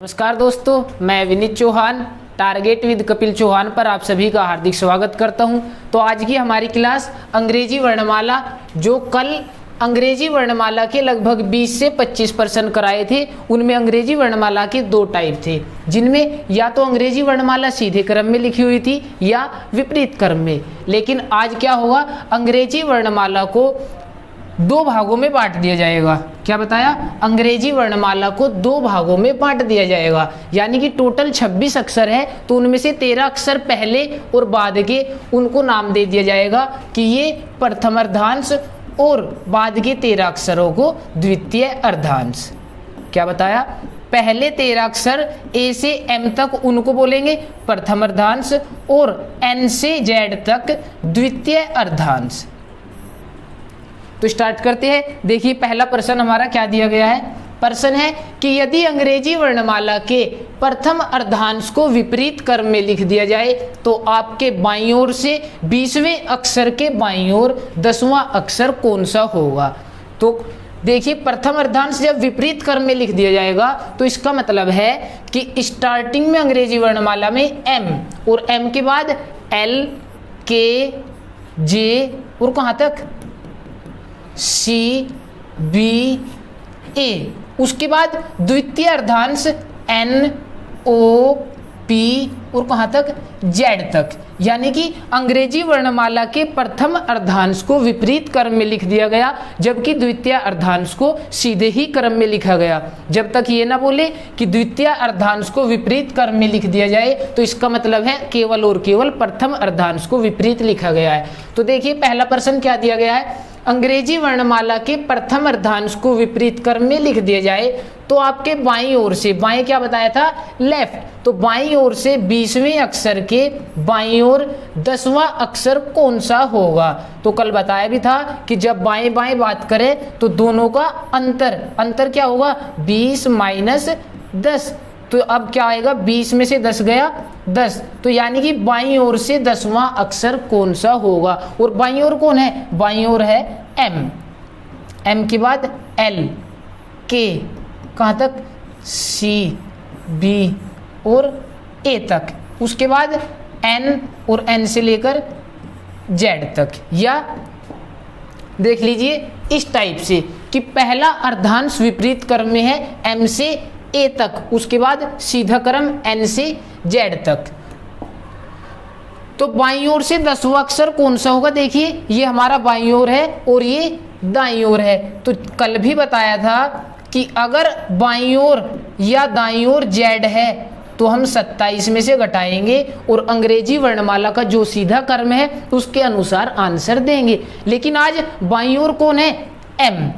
नमस्कार दोस्तों, मैं विनीत चौहान टारगेट विद कपिल चौहान पर आप सभी का हार्दिक स्वागत करता हूं। तो आज की हमारी क्लास अंग्रेजी वर्णमाला, जो कल अंग्रेजी वर्णमाला के लगभग 20 से 25% कराए थे, उनमें अंग्रेजी वर्णमाला के दो टाइप थे, जिनमें या तो अंग्रेजी वर्णमाला सीधे क्रम में लिखी हुई थी या विपरीत क्रम में। लेकिन आज क्या होगा, अंग्रेजी वर्णमाला को दो भागों में बांट दिया जाएगा। क्या बताया? अंग्रेजी वर्णमाला को दो भागों में बांट दिया जाएगा, यानी कि टोटल 26 अक्षर है, तो उनमें से 13 अक्षर पहले और बाद के, उनको नाम दे दिया जाएगा कि ये प्रथम अर्धांश, और बाद के 13 अक्षरों को द्वितीय अर्धांश। क्या बताया? पहले 13 अक्षर ए से एम तक उनको बोलेंगे प्रथम अर्धांश, और एन से जेड तक द्वितीय अर्धांश। तो स्टार्ट करते हैं। देखिए पहला प्रश्न हमारा क्या दिया गया है। प्रश्न है कि यदि अंग्रेजी वर्णमाला के प्रथम अर्धांश को विपरीत क्रम में लिख दिया जाए तो आपके बाईं ओर से 20वें अक्षर के बाईं ओर 10वां अक्षर कौन सा होगा। तो देखिए प्रथम अर्धांश जब विपरीत क्रम में लिख दिया जाएगा तो इसका मतलब है कि स्टार्टिंग में अंग्रेजी वर्णमाला में एम, और एम के बाद एल, के, जे, और कहाँ तक सी, बी, ए, उसके बाद द्वितीय अर्धांश एन, ओ, पी, और कहाँ तक जेड तक। यानी कि अंग्रेजी वर्णमाला के प्रथम अर्धांश को विपरीत क्रम में लिख दिया गया, जबकि द्वितीय अर्धांश को सीधे ही क्रम में लिखा गया। जब तक ये ना बोले कि द्वितीय अर्धांश को विपरीत क्रम में लिख दिया जाए तो इसका मतलब है केवल और केवल प्रथम अर्धांश को विपरीत लिखा गया है। तो देखिए पहला प्रश्न क्या दिया गया है, अंग्रेजी वर्णमाला के प्रथम अर्धांश को विपरीत क्रम में लिख दिया जाए तो आपके बाईं ओर से, बाएं क्या बताया था, लेफ्ट, तो बाईं ओर से 20वें अक्षर के बाईं ओर 10वां अक्षर कौन सा होगा। तो कल बताया भी था कि जब बाएं बाएं बात करें तो दोनों का अंतर क्या होगा, 20 माइनस 10। तो अब क्या आएगा, 20 में से 10 गया 10, तो यानी कि बाईं ओर से 10वां अक्षर कौन सा होगा। और बाईं ओर कौन है, बाईं ओर है एम, एम के बाद एल, के, कहाँ तक सी, बी और ए तक, उसके बाद एन, और एन से लेकर जेड तक। या देख लीजिए इस टाइप से कि पहला अर्धांश विपरीत क्रम में है एम से ए तक, उसके बाद सीधा क्रम एन से जेड तक। तो बाईं ओर से 10वां अक्षर कौन सा होगा, देखिए ये हमारा बाईं ओर है और ये दाईं ओर है। तो कल भी बताया था कि अगर बाईं ओर या दाईं ओर जेड है तो हम 27 में से घटाएंगे और अंग्रेजी वर्णमाला का जो सीधा क्रम है उसके अनुसार आंसर देंगे। लेकिन आज बाईं ओर कौन है, एम,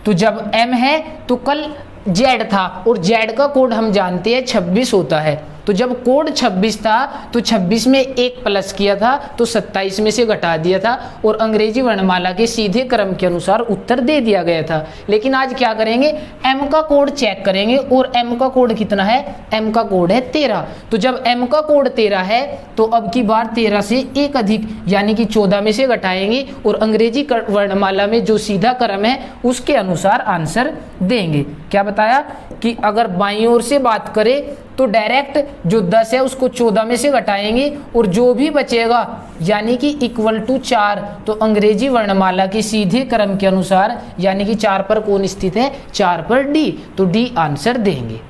तो जब एम है तो कल जेड था, और जेड का कोड हम जानते हैं 26 होता है। तो जब कोड 26 था तो 26 में 1 प्लस किया था तो 27 में से घटा दिया था, और अंग्रेजी वर्णमाला के सीधे क्रम के अनुसार उत्तर दे दिया गया था। लेकिन आज क्या करेंगे, एम का कोड चेक करेंगे, और एम का कोड कितना है, एम का कोड है 13। तो जब एम का कोड 13 है तो अब की बार 13 से 1 अधिक यानी कि 14 में से घटाएंगे और अंग्रेजी वर्णमाला में जो सीधा क्रम है उसके अनुसार आंसर देंगे। क्या बताया कि अगर बाईं ओर से बात करें तो डायरेक्ट जो 10 है उसको 14 में से घटाएंगे और जो भी बचेगा यानी कि इक्वल टू 4, तो अंग्रेजी वर्णमाला के सीधे क्रम के अनुसार यानी कि 4 पर कौन स्थित है, 4 पर डी, तो डी आंसर देंगे।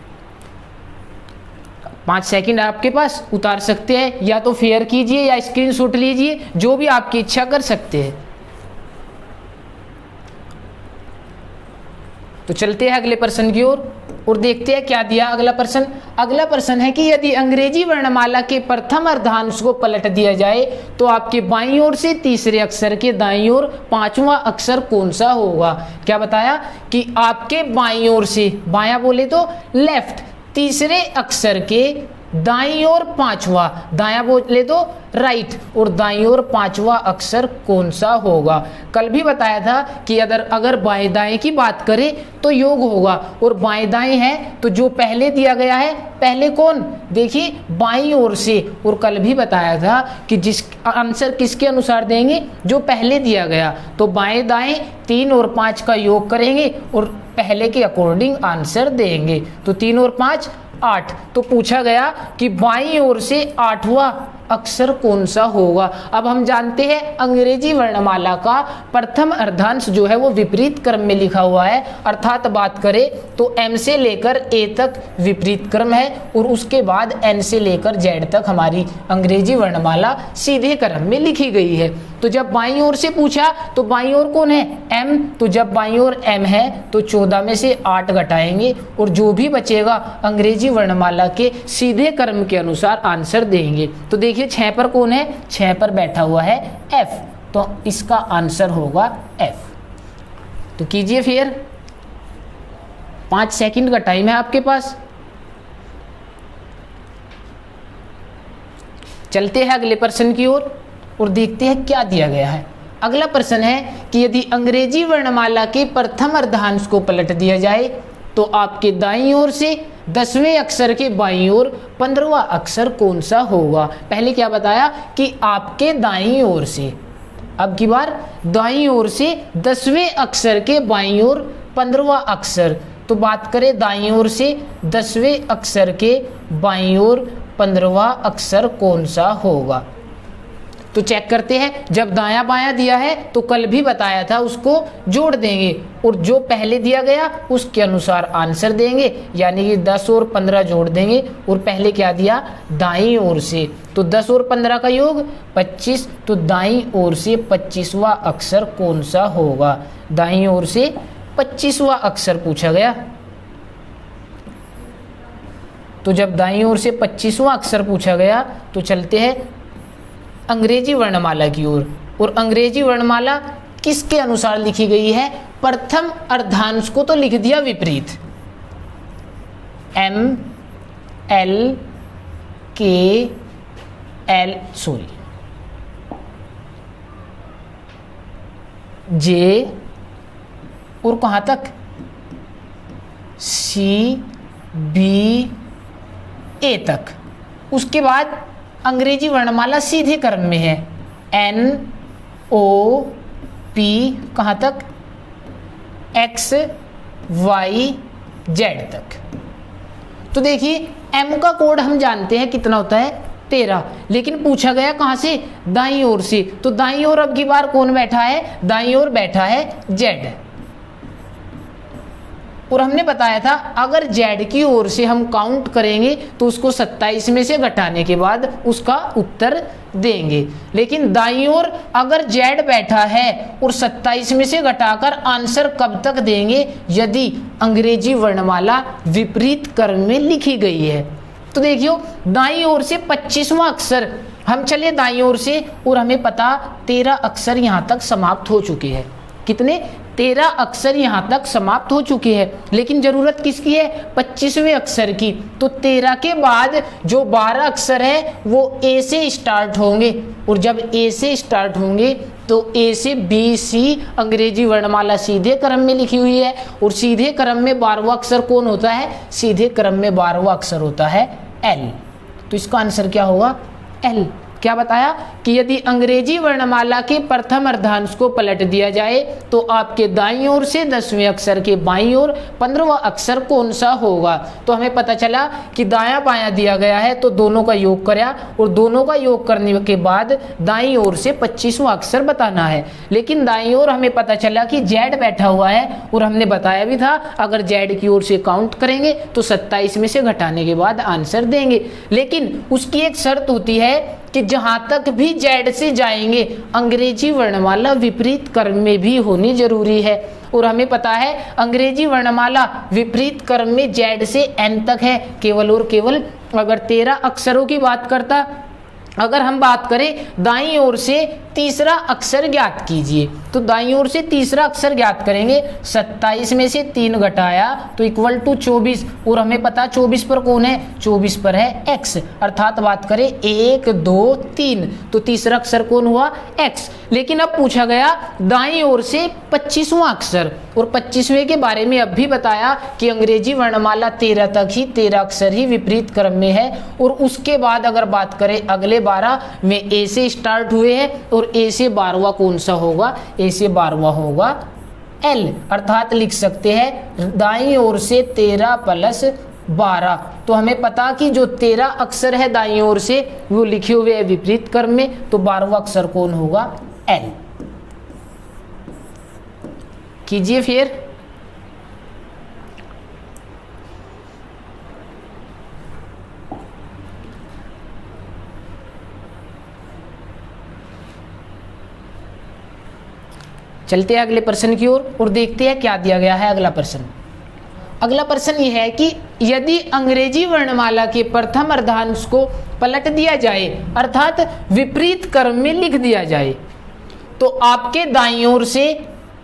5 सेकंड आपके पास, उतार सकते हैं या तो शेयर कीजिए या स्क्रीनशॉट लीजिए, जो भी आपकी इच्छा कर सकते हैं। तो चलते हैं अगले प्रश्न की ओर और देखते हैं क्या दिया अगला प्रश्न। अगला प्रश्न है कि यदि अंग्रेजी वर्णमाला के प्रथम अर्धांश को पलट दिया जाए तो आपके बाईं ओर से तीसरे अक्षर के दाईं ओर 5वां अक्षर कौन सा होगा। क्या बताया कि आपके बाईं ओर से, बायां बोले तो लेफ्ट, तीसरे अक्षर के दाईं ओर 5वां, दायां बोले तो राइट, और दाईं ओर 5वां अक्षर कौन सा होगा। कल भी बताया था कि अगर बाएं दाएं की बात करें तो योग होगा, और बाएं दाएं है तो जो पहले दिया गया है, पहले कौन, देखिए बाईं ओर से, और कल भी बताया था कि जिस आंसर किसके अनुसार देंगे, जो पहले दिया गया। तो बाएं दाएं 3 और 5 का योग करेंगे और पहले के अकॉर्डिंग आंसर देंगे। तो 3 और 5 8। तो पूछा गया कि बाईं ओर से 8वां अक्षर कौन सा होगा। अब हम जानते हैं अंग्रेजी वर्णमाला का प्रथम अर्धांश जो है वो विपरीत क्रम में लिखा हुआ है, अर्थात बात करें तो M से लेकर A तक विपरीत क्रम है और उसके बाद N से लेकर Z तक हमारी अंग्रेजी वर्णमाला सीधे क्रम में लिखी गई है। तो जब बाईं ओर से पूछा तो बाईं ओर कौन है, M। तो जब बाईं ओर M है तो 14 में से 8 घटाएंगे और जो भी बचेगा अंग्रेजी वर्णमाला के सीधे क्रम के अनुसार आंसर देंगे। तो देखिए 6 पर कौन है, 6 पर बैठा हुआ है F, तो इसका आंसर होगा F। तो कीजिए फिर, 5 सेकंड का टाइम है आपके पास। चलते हैं अगले प्रश्न की ओर और देखते हैं क्या दिया गया है। अगला प्रश्न है कि यदि अंग्रेजी वर्णमाला के प्रथम अर्धांश को पलट दिया जाए तो आपके दाईं ओर से 10वें अक्षर के बाईं ओर 15वां अक्षर कौन सा होगा। पहले क्या बताया कि आपके दाईं ओर से, अब की बार दाईं ओर से 10वें अक्षर के बाईं ओर 15वां अक्षर। तो बात करें दाईं ओर से 10वें अक्षर के बाईं ओर 15वां अक्षर कौन सा होगा। तो चेक करते हैं, जब दायां बायां दिया है तो कल भी बताया था उसको जोड़ देंगे और जो पहले दिया गया उसके अनुसार आंसर देंगे, यानी कि 10 और 15 जोड़ देंगे और पहले क्या दिया, दाईं ओर से, तो 10 और 15 का योग 25। तो दाईं ओर से 25वां अक्षर कौन सा होगा। दाईं ओर से 25वां अक्षर पूछा गया। तो जब दाईं ओर से 25वां अक्षर पूछा गया तो चलते हैं अंग्रेजी वर्णमाला की ओर। और अंग्रेजी वर्णमाला किसके अनुसार लिखी गई है, प्रथम अर्धांश को तो लिख दिया विपरीत, M L K L J और कहां तक C B A तक। उसके बाद अंग्रेजी वर्णमाला सीधे क्रम में है, N O P कहाँ तक, X Y Z तक। तो देखिए M का कोड हम जानते हैं कितना होता है, 13, लेकिन पूछा गया कहाँ से, दाईं ओर से। तो दाईं ओर अब की बार कौन बैठा है, दाईं ओर बैठा है Z। और हमने बताया था अगर Z की ओर से हम काउंट करेंगे तो उसको 27 में से घटाने के बाद उसका उत्तर देंगे, लेकिन दाईं ओर अगर Z बैठा है और 27 में से घटाकर आंसर कब तक देंगे, यदि अंग्रेजी वर्णमाला विपरीत क्रम में लिखी गई है। तो देखियो दाईं ओर से 25वां अक्षर, हम चले दाईं ओर से और हमें पता 13 अक्षर यहाँ तक समाप्त हो चुके हैं। कितने, 13 अक्षर यहाँ तक समाप्त हो चुके हैं, लेकिन जरूरत किसकी है, 25वें अक्षर की। तो 13 के बाद जो 12 अक्षर है वो A से स्टार्ट होंगे, और जब A से स्टार्ट होंगे तो A से B C अंग्रेजी वर्णमाला सीधे क्रम में लिखी हुई है, और सीधे क्रम में 12वां अक्षर कौन होता है, सीधे क्रम में 12वां अक्षर होता है L। तो इसका आंसर क्या होगा, L। क्या बताया कि यदि अंग्रेजी वर्णमाला के प्रथम अर्धांश को पलट दिया जाए तो आपके दाईं ओर से 10वें अक्षर के बाईं ओर 15वां अक्षर कौन सा होगा। तो हमें पता चला कि दायां बायां दिया गया है तो दोनों का योग करा, और दोनों का योग करने के बाद दाईं ओर से 25वां अक्षर बताना है। लेकिन दाईं ओर हमें पता चला कि Z बैठा हुआ है, और हमने बताया भी था अगर Z की ओर से काउंट करेंगे तो 27 में से घटाने के बाद आंसर देंगे। लेकिन उसकी एक शर्त होती है कि जहां तक भी Z से जाएंगे अंग्रेजी वर्णमाला विपरीत क्रम में भी होनी जरूरी है, और हमें पता है अंग्रेजी वर्णमाला विपरीत क्रम में Z से N तक है केवल और केवल। अगर 13 अक्षरों की बात करता, अगर हम बात करें दाईं ओर से तीसरा अक्षर ज्ञात कीजिए, तो दाईं ओर से तीसरा अक्षर ज्ञात करेंगे, 27 में से 3 घटाया तो इक्वल टू 24, और हमें पता 24 पर कौन है, 24 पर है X, अर्थात बात करें 1 2 3, तो तीसरा अक्षर कौन हुआ, X। लेकिन अब पूछा गया दाईं ओर से 25वां अक्षर, और 25वें के बारे में अब भी बताया कि अंग्रेजी वर्णमाला 13 तक ही 13 अक्षर ही विपरीत क्रम में है, और उसके बाद अगर बात करें अगले 12 में A से स्टार्ट हुए हैं, और A से 12वां कौन सा होगा, A से 12वां होगा L, अर्थात लिख सकते हैं दाईं ओर से 13 प्लस 12। तो हमें पता कि जो 13 अक्षर है दाईं ओर से वो लिखे हुए हैं विपरीत क्रम में, तो 12वां अक्षर कौन होगा? एल। कीजिए फिर। चलते हैं अगले प्रश्न की ओर और देखते हैं क्या दिया गया है अगला प्रश्न। अगला प्रश्न यह है कि यदि अंग्रेजी वर्णमाला के प्रथम अर्धांश को पलट दिया जाए अर्थात विपरीत क्रम में लिख दिया जाए तो आपके दाईं ओर से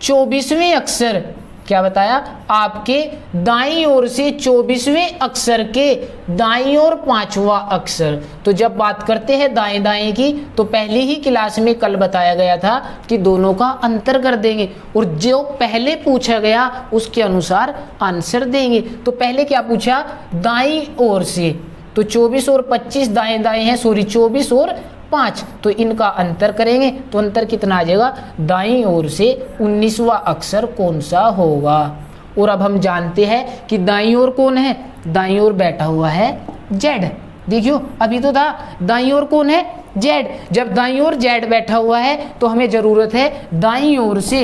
24वें अक्षर, क्या बताया? आपके दाईं ओर से 24वें अक्षर के दाईं ओर 5वां अक्षर। तो जब बात करते हैं दाएं दाएं की तो पहली ही क्लास में कल बताया गया था कि दोनों का अंतर कर देंगे और जो पहले पूछा गया उसके अनुसार आंसर देंगे। तो पहले क्या पूछा? दाईं ओर से, तो 24 और 25 दाएं दाएं हैं, सॉरी 24 और 5, तो इनका अंतर करेंगे तो अंतर कितना आ जाएगा? दाईं ओर से 19वां अक्षर कौन सा होगा? और अब हम जानते हैं कि दाईं ओर कौन है? दाईं ओर बैठा हुआ है जेड। देखियो अभी तो था दाईं ओर कौन है? जेड। जब दाईं ओर जेड बैठा हुआ है तो हमें जरूरत है दाईं ओर से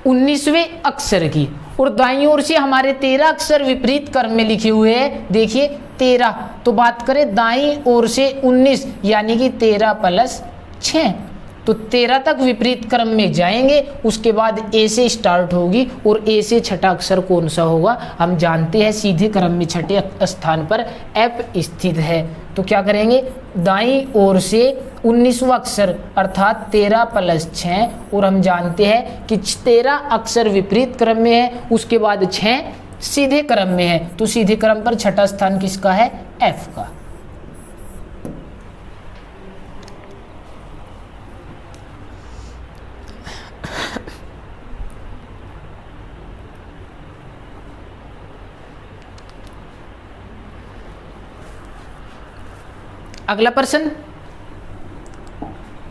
19वें अक्षर की, और दाईं ओर से हमारे 13 अक्षर विपरीत क्रम में लिखे हुए हैं। देखिए 13, तो बात करें दाईं ओर से 19 यानी कि 13 + 6, तो 13 तक विपरीत क्रम में जाएंगे, उसके बाद ए से स्टार्ट होगी और ए से छठा अक्षर कौन सा होगा? हम जानते हैं सीधे क्रम में छठे स्थान पर एफ स्थित है। तो क्या करेंगे? दाईं ओर से 19वां अक्षर अर्थात 13 + 6, और हम जानते हैं कि 13 अक्षर विपरीत क्रम में है, उसके बाद 6 सीधे क्रम में है, तो सीधे क्रम पर छठा स्थान किसका है? एफ का। अगला प्रश्न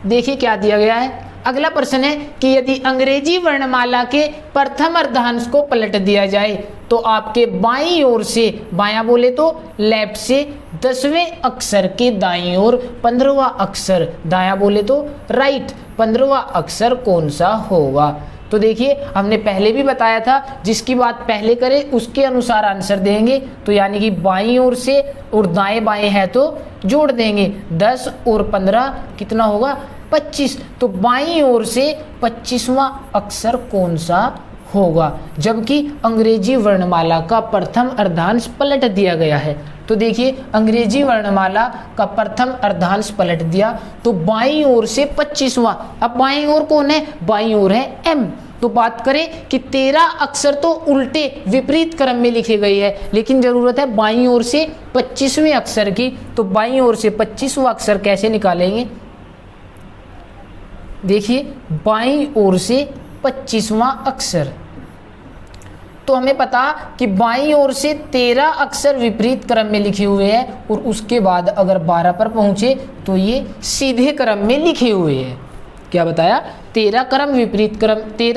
देखिए क्या दिया गया है। अगला प्रश्न है कि यदि अंग्रेजी वर्णमाला के प्रथम अर्धांश को पलट दिया जाए तो आपके बाईं ओर से, बायां बोले तो लेफ्ट से 10वें अक्षर के दाईं ओर 15वां अक्षर, दायां बोले तो राइट 15वां अक्षर कौन सा होगा? तो देखिए हमने पहले भी बताया था जिसकी बात पहले करें उसके अनुसार आंसर देंगे, तो यानी कि बाईं ओर से और दाएं बाएं है तो जोड़ देंगे, 10 और 15 कितना होगा? 25। तो बाईं ओर से 25वां अक्षर कौन सा होगा? जबकि अंग्रेजी वर्णमाला का प्रथम अर्धांश पलट दिया गया है। तो देखिए अंग्रेजी वर्णमाला का प्रथम अर्धांश पलट दिया तो बाईं ओर से 25वां, अब बाईं ओर कौन है? बाईं ओर है एम। तो बात करें कि 13 अक्षर तो उल्टे विपरीत क्रम में लिखे गए हैं, लेकिन जरूरत है बाईं ओर से 25वें अक्षर की, तो बाईं ओर से 25वां अक्षर कैसे निकालेंगे? देखिए बाईं ओर से 25वां अक्षर, तो हमें पता कि बाईं ओर से 13 अक्षर विपरीत क्रम में लिखे हुए हैं और उसके बाद अगर 12 पर पहुंचे तो ये सीधे क्रम में लिखे हुए हैं। क्या बताया? 13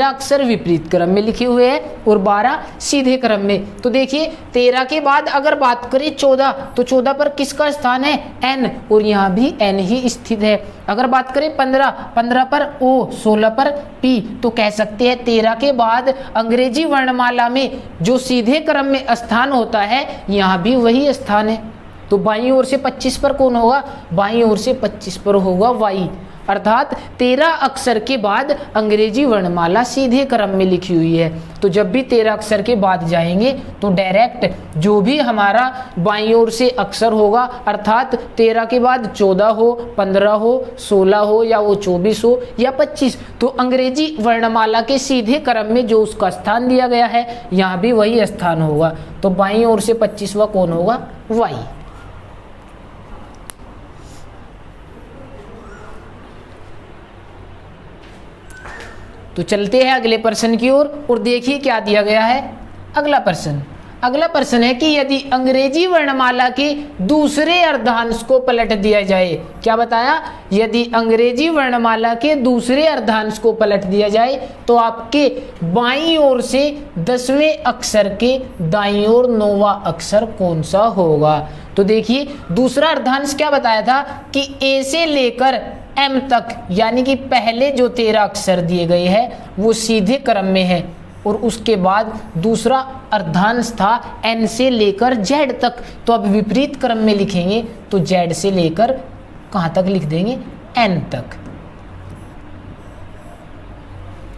अक्षर विपरीत क्रम में लिखे हुए हैं और 12 सीधे क्रम में। तो देखिए 13 के बाद अगर बात करें 14, तो 14 पर किसका स्थान है? एन, और यहाँ भी एन ही स्थित है। अगर बात करें 15 पर ओ, 16 पर पी, तो कह सकते हैं 13 के बाद अंग्रेजी वर्णमाला में जो सीधे क्रम में स्थान होता है यहाँ भी वही स्थान है। तो बाईं ओर से 25 पर कौन होगा? बाईं ओर से 25 पर होगा वाई, अर्थात 13 अक्षर के बाद अंग्रेजी वर्णमाला सीधे क्रम में लिखी हुई है। तो जब भी 13 अक्षर के बाद जाएंगे तो डायरेक्ट जो भी हमारा बाईं ओर से अक्षर होगा, अर्थात 13 के बाद 14 हो, 15 हो, 16 हो, या वो 24 हो या 25, तो अंग्रेजी वर्णमाला के सीधे क्रम में जो उसका स्थान दिया गया है यहाँ भी वही स्थान होगा। तो बाईं ओर से 25वां कौन होगा? वाई। तो चलते हैं अगले प्रश्न की ओर और देखिए क्या दिया गया है। अगला अगला प्रश्न है कि यदि अंग्रेजी वर्णमाला के दूसरे अर्धांश को पलट दिया जाए, क्या बताया, यदि अंग्रेजी वर्णमाला के दूसरे अर्धांश को पलट दिया जाए तो आपके बाईं ओर से 10वें अक्षर के दाईं ओर 9वां अक्षर कौन सा होगा। तो देखिए दूसरा अर्धांश क्या बताया था कि ए से लेकर एम तक, यानी कि पहले जो 13 अक्षर दिए गए हैं वो सीधे क्रम में है, और उसके बाद दूसरा अर्धांश था एन से लेकर जेड तक। तो अब विपरीत क्रम में लिखेंगे तो जेड से लेकर कहां तक लिख देंगे, एन तक।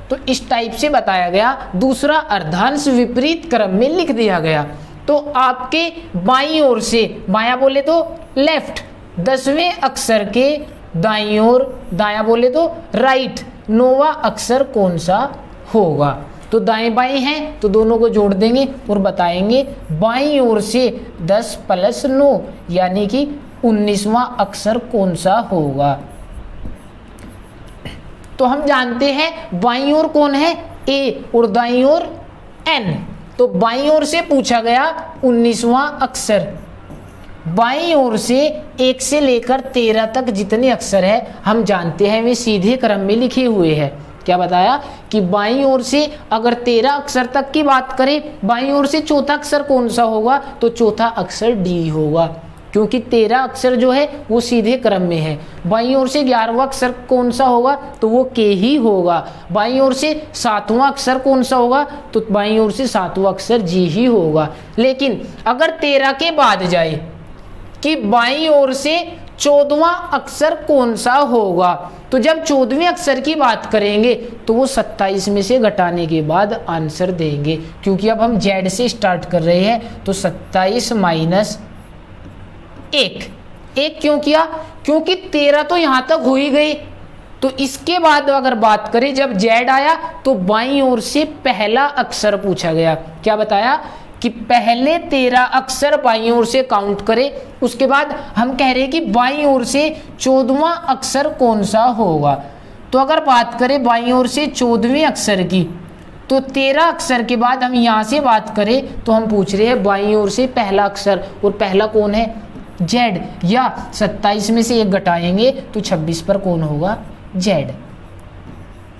तो इस टाइप से बताया गया, दूसरा अर्धांश विपरीत क्रम में लिख दिया गया। तो आपके बाईं ओर से, बायां बोले तो लेफ्ट, 10वें अक्षर के दाईं ओर, दायां बोले तो राइट, 9वां अक्षर कौन सा होगा। तो दाएं बाएं हैं तो दोनों को जोड़ देंगे और बताएंगे बाईं ओर से 10 + 9 यानी कि 19वां अक्षर कौन सा होगा। तो हम जानते हैं बाईं ओर कौन है, ए, और दाईं ओर एन। तो बाईं ओर से पूछा गया 19वां अक्षर। बाईं ओर से 1 से लेकर 13 तक जितने अक्षर है हम जानते हैं वे सीधे क्रम में लिखे हुए हैं। क्या बताया कि बाईं ओर से अगर 13 अक्षर तक की बात करें, बाईं ओर से चौथा अक्षर कौन सा होगा, तो चौथा अक्षर डी होगा, क्योंकि 13 अक्षर जो है वो सीधे क्रम में है। बाईं ओर से 11वां अक्षर कौन सा होगा, तो वो के ही होगा। बाईं ओर से 7वां अक्षर कौन सा होगा, तो बाईं ओर से 7वां अक्षर जी ही होगा। लेकिन अगर 13 के बाद जाए कि बाईं ओर से 14वां अक्षर कौन सा होगा, तो जब 14वें अक्षर की बात करेंगे तो वो 27 में से घटाने के बाद आंसर देंगे, क्योंकि अब हम जेड से स्टार्ट कर रहे हैं। तो 27 - 1, 1 क्यों किया, क्योंकि 13 तो यहां तक हो ही गई। तो इसके बाद अगर बात करें जब जेड आया तो बाईं ओर से पहला अक्षर पूछा गया। क्या बताया कि पहले 13 अक्षर बाईं ओर से काउंट करें, उसके बाद हम कह रहे हैं कि बाईं ओर से 14वां अक्षर कौन सा होगा। तो अगर बात करें बाईं ओर से 14वें अक्षर की, तो 13 अक्षर के बाद हम यहाँ से बात करें तो हम पूछ रहे हैं बाईं ओर से पहला अक्षर, और पहला कौन है, जेड, या 27 में से 1 घटाएंगे तो 26 पर कौन होगा, जेड।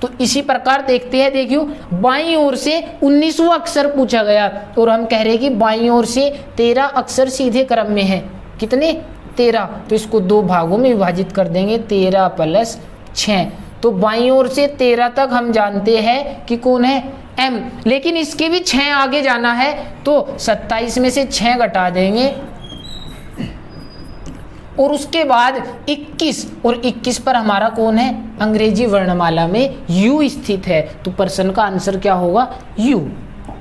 तो इसी प्रकार देखते हैं, देखियो बाईं ओर से 19वां अक्षर पूछा गया और हम कह रहे हैं कि बाईं ओर से 13 अक्षर सीधे क्रम में है। कितने, 13। तो इसको 2 भागों में विभाजित कर देंगे, 13 + 6। तो बाईं ओर से 13 तक हम जानते हैं कि कौन है, एम। लेकिन इसके भी 6 आगे जाना है तो 27 में से 6 घटा देंगे और उसके बाद 21, और 21 पर हमारा कौन है, अंग्रेजी वर्णमाला में यू स्थित है। तो प्रश्न का आंसर क्या होगा, यू।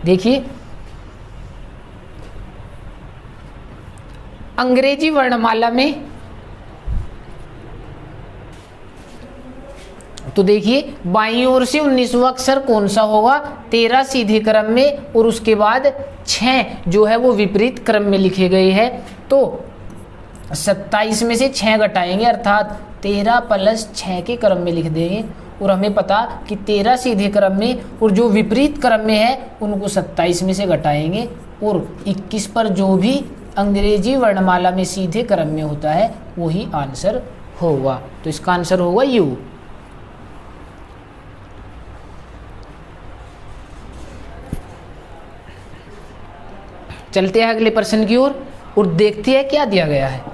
देखिए अंग्रेजी वर्णमाला में, तो देखिए बाईं ओर से 19वां अक्षर कौन सा होगा, 13 सीधे क्रम में और उसके बाद 6 जो है वो विपरीत क्रम में लिखे गए हैं। तो 27 में से 6 घटाएंगे, अर्थात 13 + 6 के क्रम में लिख देंगे, और हमें पता कि 13 सीधे क्रम में और जो विपरीत क्रम में है उनको 27 में से घटाएंगे, और 21 पर जो भी अंग्रेजी वर्णमाला में सीधे क्रम में होता है वही आंसर होगा। तो इसका आंसर होगा यू। चलते हैं अगले प्रश्न की ओर और देखते हैं क्या दिया गया है।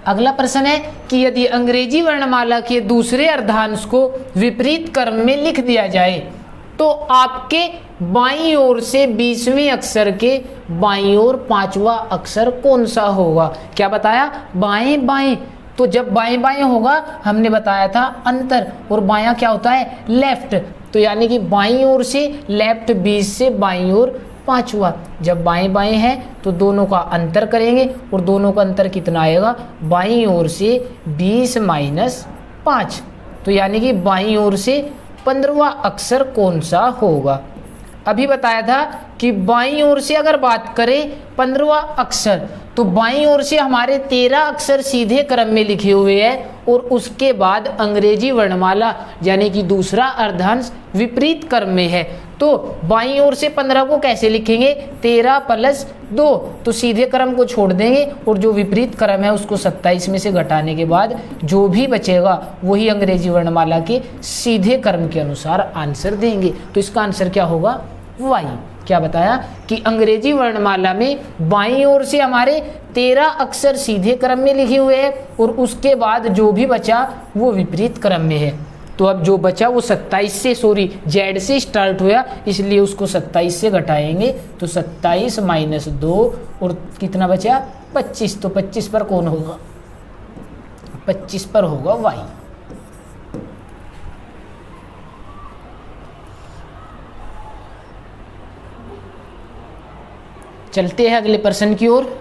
अगला प्रश्न है कि यदि अंग्रेजी वर्णमाला के दूसरे अर्धांश को विपरीत क्रम में लिख दिया जाए तो आपके बाईं ओर से 20वें अक्षर के बाईं ओर 5वां अक्षर कौन सा होगा। क्या बताया, बाएं बाएं। तो जब बाएं बाएं होगा हमने बताया था अंतर, और बायां क्या होता है, लेफ्ट। तो यानी कि बाईं ओर से लेफ्ट 20 से बाईं ओर 5वां। जब बाएं बाएं है तो दोनों का अंतर करेंगे, और दोनों का अंतर कितना आएगा, बाईं ओर से 20 - 5। तो यानी कि बाईं ओर से 15वां अक्षर कौन सा होगा। अभी बताया था कि बाईं ओर से अगर बात करें 15वां अक्षर, तो बाईं ओर से हमारे 13 अक्षर सीधे क्रम में लिखे हुए हैं, और उसके बाद अंग्रेजी वर्णमाला यानी कि दूसरा अर्धांश विपरीत क्रम में है। तो बाईं ओर से 15 को कैसे लिखेंगे, 13 + 2, तो सीधे क्रम को छोड़ देंगे और जो विपरीत क्रम है उसको 27 में से घटाने के बाद जो भी बचेगा वही अंग्रेजी वर्णमाला के सीधे क्रम के अनुसार आंसर देंगे। तो इसका आंसर क्या होगा, वाई। क्या बताया कि अंग्रेजी वर्णमाला में बाईं ओर से हमारे 13 अक्षर सीधे क्रम में लिखे हुए हैं और उसके बाद जो भी बचा वो विपरीत क्रम में है। तो अब जो बचा वो 27 से, सॉरी जेड से स्टार्ट हुआ इसलिए उसको 27 से घटाएंगे, तो 27 - 2 और कितना बचा 25, तो 25 पर कौन होगा, 25 पर होगा वाई। चलते हैं अगले प्रश्न की ओर।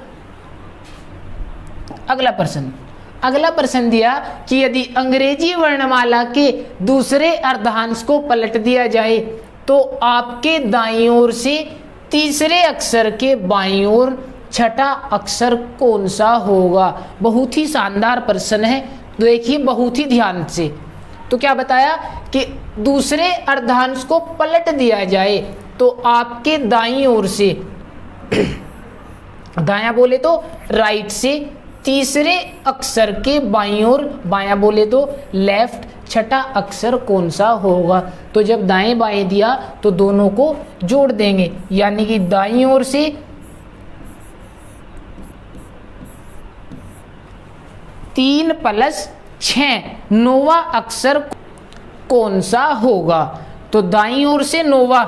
अगला प्रश्न दिया कि यदि अंग्रेजी वर्णमाला के दूसरे अर्धांश को पलट दिया जाए तो आपके दाईं ओर से तीसरे अक्षर के बाईं ओर छठा अक्षर कौन सा होगा। बहुत ही शानदार प्रश्न है, देखिए बहुत ही ध्यान से। तो क्या बताया कि दूसरे अर्धांश को पलट दिया जाए तो आपके दाईं ओर से, दायां बोले तो राइट से, तीसरे अक्षर के बाईं ओर, बायां बोले तो लेफ्ट, छठा अक्षर कौन सा होगा। तो जब दाएं बाएं दिया तो दोनों को जोड़ देंगे, यानी कि दाईं ओर से 3 + 6 नौवा अक्षर कौन सा होगा। तो दाईं ओर से नौवा,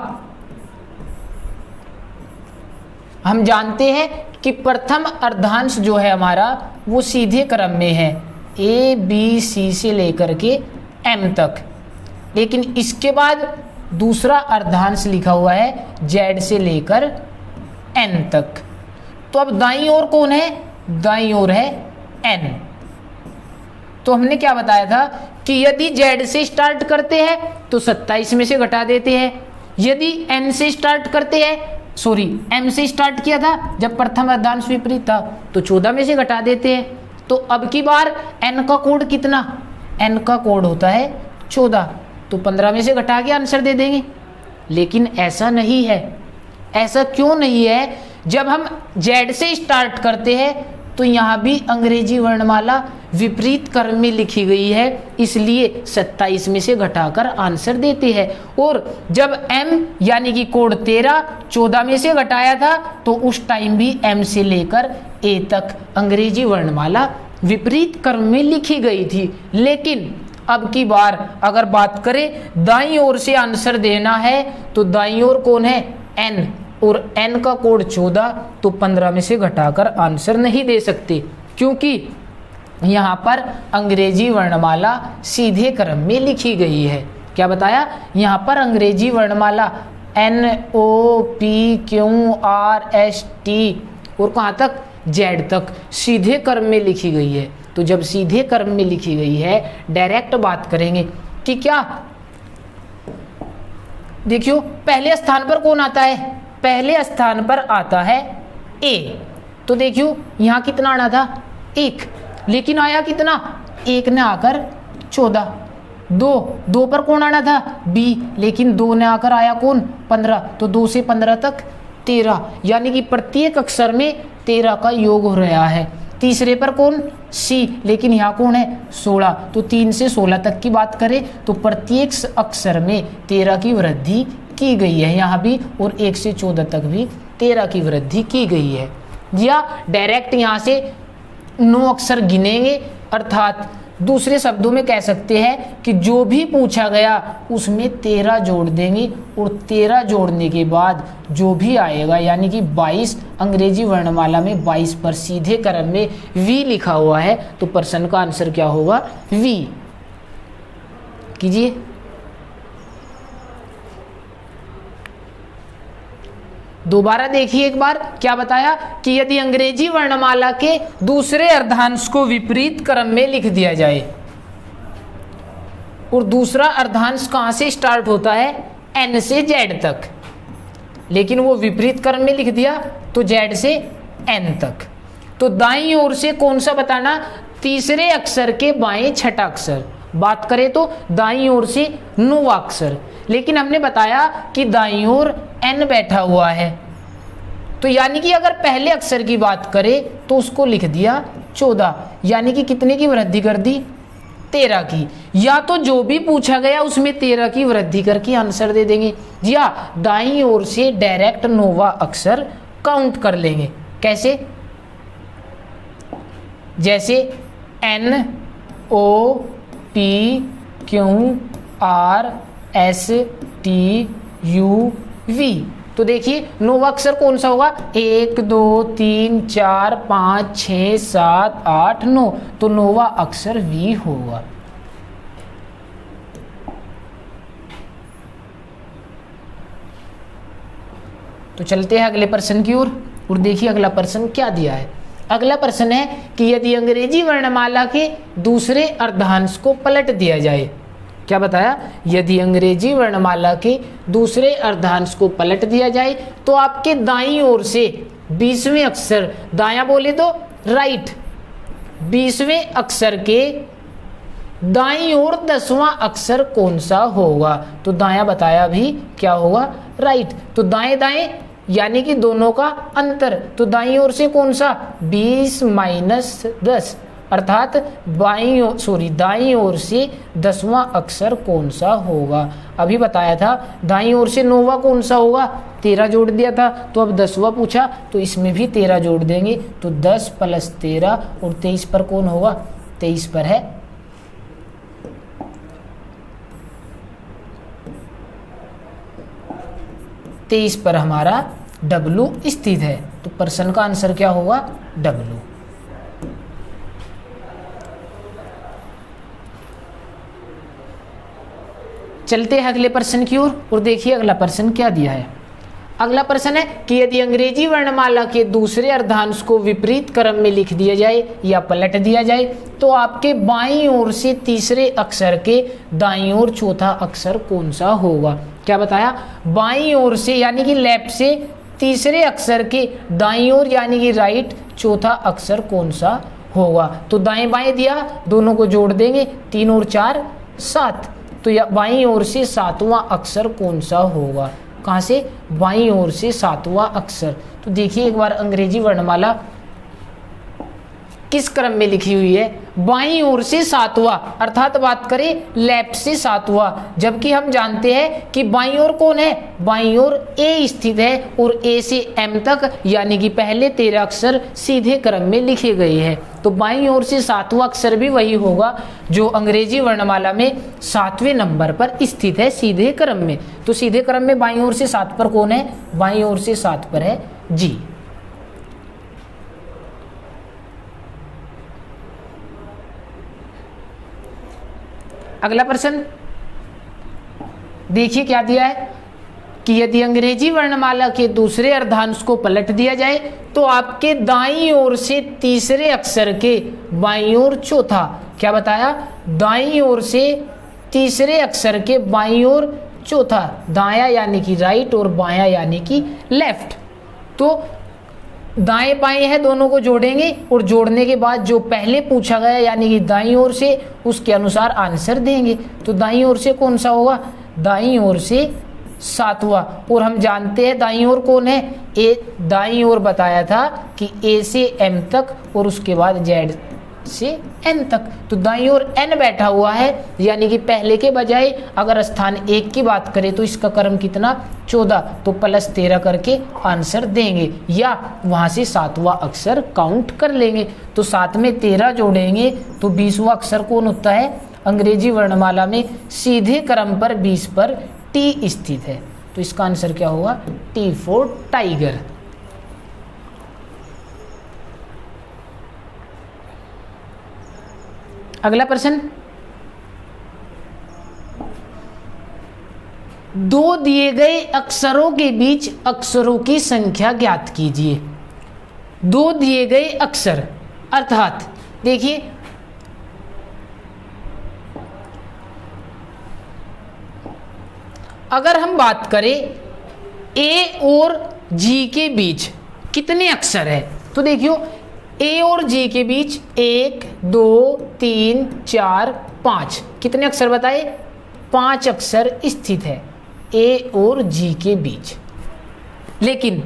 हम जानते हैं कि प्रथम अर्धांश जो है हमारा वो सीधे क्रम में है, A B C से लेकर के M तक, लेकिन इसके बाद दूसरा अर्धांश लिखा हुआ है Z से लेकर N तक। तो अब दाईं ओर कौन है, दाईं ओर है N। तो हमने क्या बताया था कि यदि Z से स्टार्ट करते हैं तो 27 में से घटा देते हैं, यदि N से स्टार्ट करते हैं, सॉरी M से स्टार्ट किया था जब प्रथम अर्धांश विपरीत था तो 14 में से घटा देते हैं। तो अब की बार N का कोड कितना, N का कोड होता है 14, तो 15 में से घटा के आंसर दे देंगे। लेकिन ऐसा नहीं है। ऐसा क्यों नहीं है, जब हम Z से स्टार्ट करते हैं तो यहाँ भी अंग्रेजी वर्णमाला विपरीत क्रम में लिखी गई है, इसलिए 27 में से घटाकर आंसर देते हैं। और जब M यानी कि कोड 13 14 में से घटाया था तो उस टाइम भी M से लेकर A तक अंग्रेजी वर्णमाला विपरीत क्रम में लिखी गई थी। लेकिन अब की बार अगर बात करें दाईं ओर से आंसर देना है तो दाईं ओर कौन है, N, और N का कोड 14, तो 15 में से घटाकर आंसर नहीं दे सकते, क्योंकि यहाँ पर अंग्रेजी वर्णमाला सीधे क्रम में लिखी गई है। क्या बताया, यहाँ पर अंग्रेजी वर्णमाला NOPQRST और कहाँ तक, Z तक सीधे क्रम में लिखी गई है। तो जब सीधे क्रम में लिखी गई है, डायरेक्ट बात करेंगे कि क्या, देखियो पहले स्थान पर कौन आता है, पहले स्थान पर आता है A। तो देखियो यहाँ कितना आना था 1, लेकिन आया कितना, 1 ने आकर 14। 2 पर कौन आना था B, लेकिन 2 ने आकर आया कौन 15, तो 2 से 15 तक 13, यानी कि प्रत्येक अक्षर में 13 का योग हो रहा है। तीसरे पर कौन C, लेकिन यहाँ कौन है 16, तो 3 से 16 तक की बात करें तो प्रत्येक अक्षर में 13 की वृद्धि की गई है यहाँ भी, और 1 से 14 तक भी 13 की वृद्धि की गई है। या डायरेक्ट यहाँ से 9 अक्षर गिनेंगे, अर्थात दूसरे शब्दों में कह सकते हैं कि जो भी पूछा गया उसमें 13 जोड़ देंगे, और 13 जोड़ने के बाद जो भी आएगा यानी कि 22, अंग्रेजी वर्णमाला में 22 पर सीधे क्रम में V लिखा हुआ है, तो प्रश्न का आंसर क्या होगा, V। कीजिए, दोबारा देखिए एक बार। क्या बताया कि यदि अंग्रेजी वर्णमाला के दूसरे अर्धांश को विपरीत क्रम में लिख दिया जाए, और दूसरा अर्धांश कहां से स्टार्ट होता है, N से Z तक, लेकिन वो विपरीत क्रम में लिख दिया तो Z से N तक, तो दाईं ओर से कौन सा बताना, तीसरे अक्षर के बाएं छठा अक्षर। बात करें तो दाईं ओर से 9वां अक्षर, लेकिन हमने बताया कि दाईं ओर n बैठा हुआ है, तो यानी कि अगर पहले अक्षर की बात करें तो उसको लिख दिया 14, यानी कि कितने की वृद्धि कर दी, 13 की। या तो जो भी पूछा गया उसमें 13 की वृद्धि करके आंसर दे देंगे, या दाईं ओर से डायरेक्ट नोवा अक्षर काउंट कर लेंगे। कैसे? जैसे N O P Q R S T U V, तो देखिए नोवा अक्षर कौन सा होगा, 1 2 3 4 5 6 7 8 9, तो नोवा अक्षर V होगा। तो चलते हैं अगले प्रश्न की ओर और देखिए अगला प्रश्न क्या दिया है। अगला प्रश्न है कि यदि अंग्रेजी वर्णमाला के दूसरे अर्धांश को पलट दिया जाए, क्या बताया, यदि अंग्रेजी वर्णमाला के दूसरे अर्धांश को पलट दिया जाए तो आपके दाईं ओर से 20वें अक्षर, दायां बोले तो राइट, 20वें अक्षर के दाईं ओर 10वां अक्षर कौन सा होगा। तो दायां बताया भी क्या होगा, राइट। तो दाएं दाएं यानी कि दोनों का अंतर, तो दाईं ओर से कौन सा, 20 माइनस 10, अर्थात दाईं ओर से 10वां अक्षर कौन सा होगा। अभी बताया था दाईं ओर से नोवा कौन सा होगा, 13 जोड़ दिया था, तो अब 10वां पूछा तो इसमें भी 13 जोड़ देंगे, तो 10 + 13 और 23 पर कौन होगा, 23 पर है 23 पर हमारा W स्थित है। तो प्रश्न का आंसर क्या होगा, W। चलते हैं अगले प्रश्न की ओर और देखिए अगला प्रश्न क्या दिया है। अगला प्रश्न है कि यदि अंग्रेजी वर्णमाला के दूसरे अर्धांश को विपरीत क्रम में लिख दिया जाए या पलट दिया जाए तो आपके बाईं ओर से तीसरे अक्षर के दाईं ओर चौथा अक्षर कौन सा होगा। क्या बताया, बाईं ओर से यानी कि लेफ्ट से तीसरे अक्षर के दाईं ओर यानी कि राइट चौथा अक्षर कौन सा होगा। तो दाएं बाएं दिया, दोनों को जोड़ देंगे, 3 और 4 7, तो या बाईं ओर से 7वां अक्षर कौन सा होगा। कहाँ से, बाईं ओर से 7वां अक्षर। तो देखिए एक बार अंग्रेजी वर्णमाला किस क्रम में लिखी हुई है, बाईं ओर से 7वां, अर्थात बात करें लेफ्ट से 7वां, जबकि हम जानते हैं कि बाईं ओर कौन है, बाईं ओर ए स्थित है और ए से एम तक यानी कि पहले 13 अक्षर सीधे क्रम में लिखे गए हैं। तो बाईं ओर से 7वां अक्षर भी वही होगा जो अंग्रेजी वर्णमाला में 7वें नंबर पर स्थित है सीधे क्रम में। तो सीधे क्रम में बाईं ओर से 7 पर कौन है, बाईं ओर से 7 पर है जी। अगला प्रश्न देखिए क्या दिया है कि यदि अंग्रेजी वर्णमाला के दूसरे अर्धांश को पलट दिया जाए तो आपके दाईं ओर से तीसरे अक्षर के बाईं ओर चौथा, क्या बताया, दाईं ओर से तीसरे अक्षर के बाईं ओर चौथा, दायां यानी कि राइट और बायां यानी कि लेफ्ट। तो दाएं बाएं है, दोनों को जोड़ेंगे और जोड़ने के बाद जो पहले पूछा गया यानी कि दाईं ओर से उसके अनुसार आंसर देंगे। तो दाईं ओर से कौन सा होगा, दाईं ओर से 7वां, और हम जानते हैं दाईं ओर कौन है, ए। दाईं ओर बताया था कि ए से एम तक और उसके बाद जेड से एन तक। तो दाईं ओर एन बैठा हुआ है यानी कि पहले के बजाय अगर स्थान 1 की बात करें तो इसका क्रम कितना, 14, तो +13 करके आंसर देंगे या वहां से 7वां अक्षर काउंट कर लेंगे। तो 7 में 13 जोड़ेंगे तो 20वां अक्षर कौन होता है, अंग्रेजी वर्णमाला में सीधे क्रम पर 20 पर टी स्थित है। तो इसका आंसर क्या होगा, T फॉर टाइगर। अगला प्रश्न, दो दिए गए अक्षरों के बीच अक्षरों की संख्या ज्ञात कीजिए। दो दिए गए अक्षर अर्थात देखिए अगर हम बात करें ए और जी के बीच कितने अक्षर है, तो देखियो ए और जी के बीच 1 2 3 4 5 कितने अक्षर बताए, 5 अक्षर स्थित है। ए और जी के बीच। लेकिन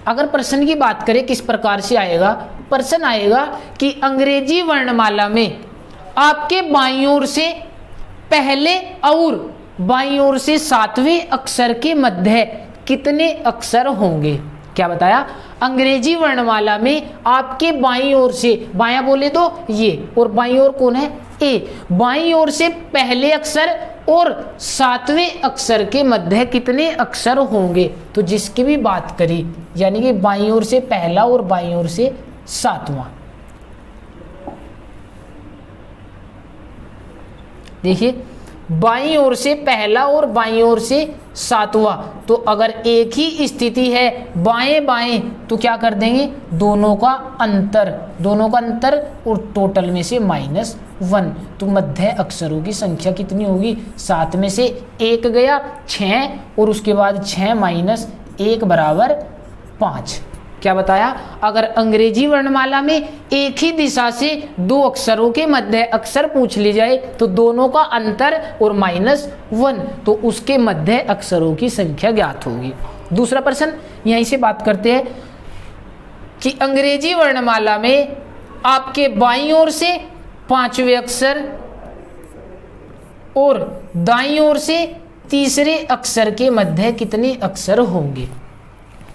अगर प्रश्न की बात करें किस प्रकार से आएगा, प्रश्न आएगा कि अंग्रेजी वर्णमाला में आपके बाईं ओर से पहले और बाईं ओर से 7वें अक्षर के मध्य कितने अक्षर होंगे। क्या बताया, अंग्रेजी वर्णमाला में आपके बाईं ओर से, बायां बोले तो ये, और बाईं ओर कौन है, ए, बाईं ओर से पहले अक्षर और 7वें अक्षर के मध्य कितने अक्षर होंगे। तो जिसकी भी बात करी, यानी कि बाईं ओर से पहला और बाईं ओर से 7वां। देखिए, बाईं ओर से पहला और बाईं ओर से 7वां, तो अगर एक ही स्थिति है बाएं बाएं तो क्या कर देंगे, दोनों का अंतर और टोटल में से -1। तो मध्य अक्षरों की संख्या कितनी होगी, 7 में से 1 गया 6 और उसके बाद 6 - 1 = 5। क्या बताया, अगर अंग्रेजी वर्णमाला में एक ही दिशा से 2 अक्षरों के मध्य अक्षर पूछ ली जाए तो दोनों का अंतर और -1, तो उसके मध्य अक्षरों की संख्या ज्ञात होगी। दूसरा प्रश्न यहीं से बात करते हैं कि अंग्रेजी वर्णमाला में आपके बाईं ओर से 5वें अक्षर और दाईं ओर से तीसरे अक्षर के मध्य कितने अक्षर होंगे।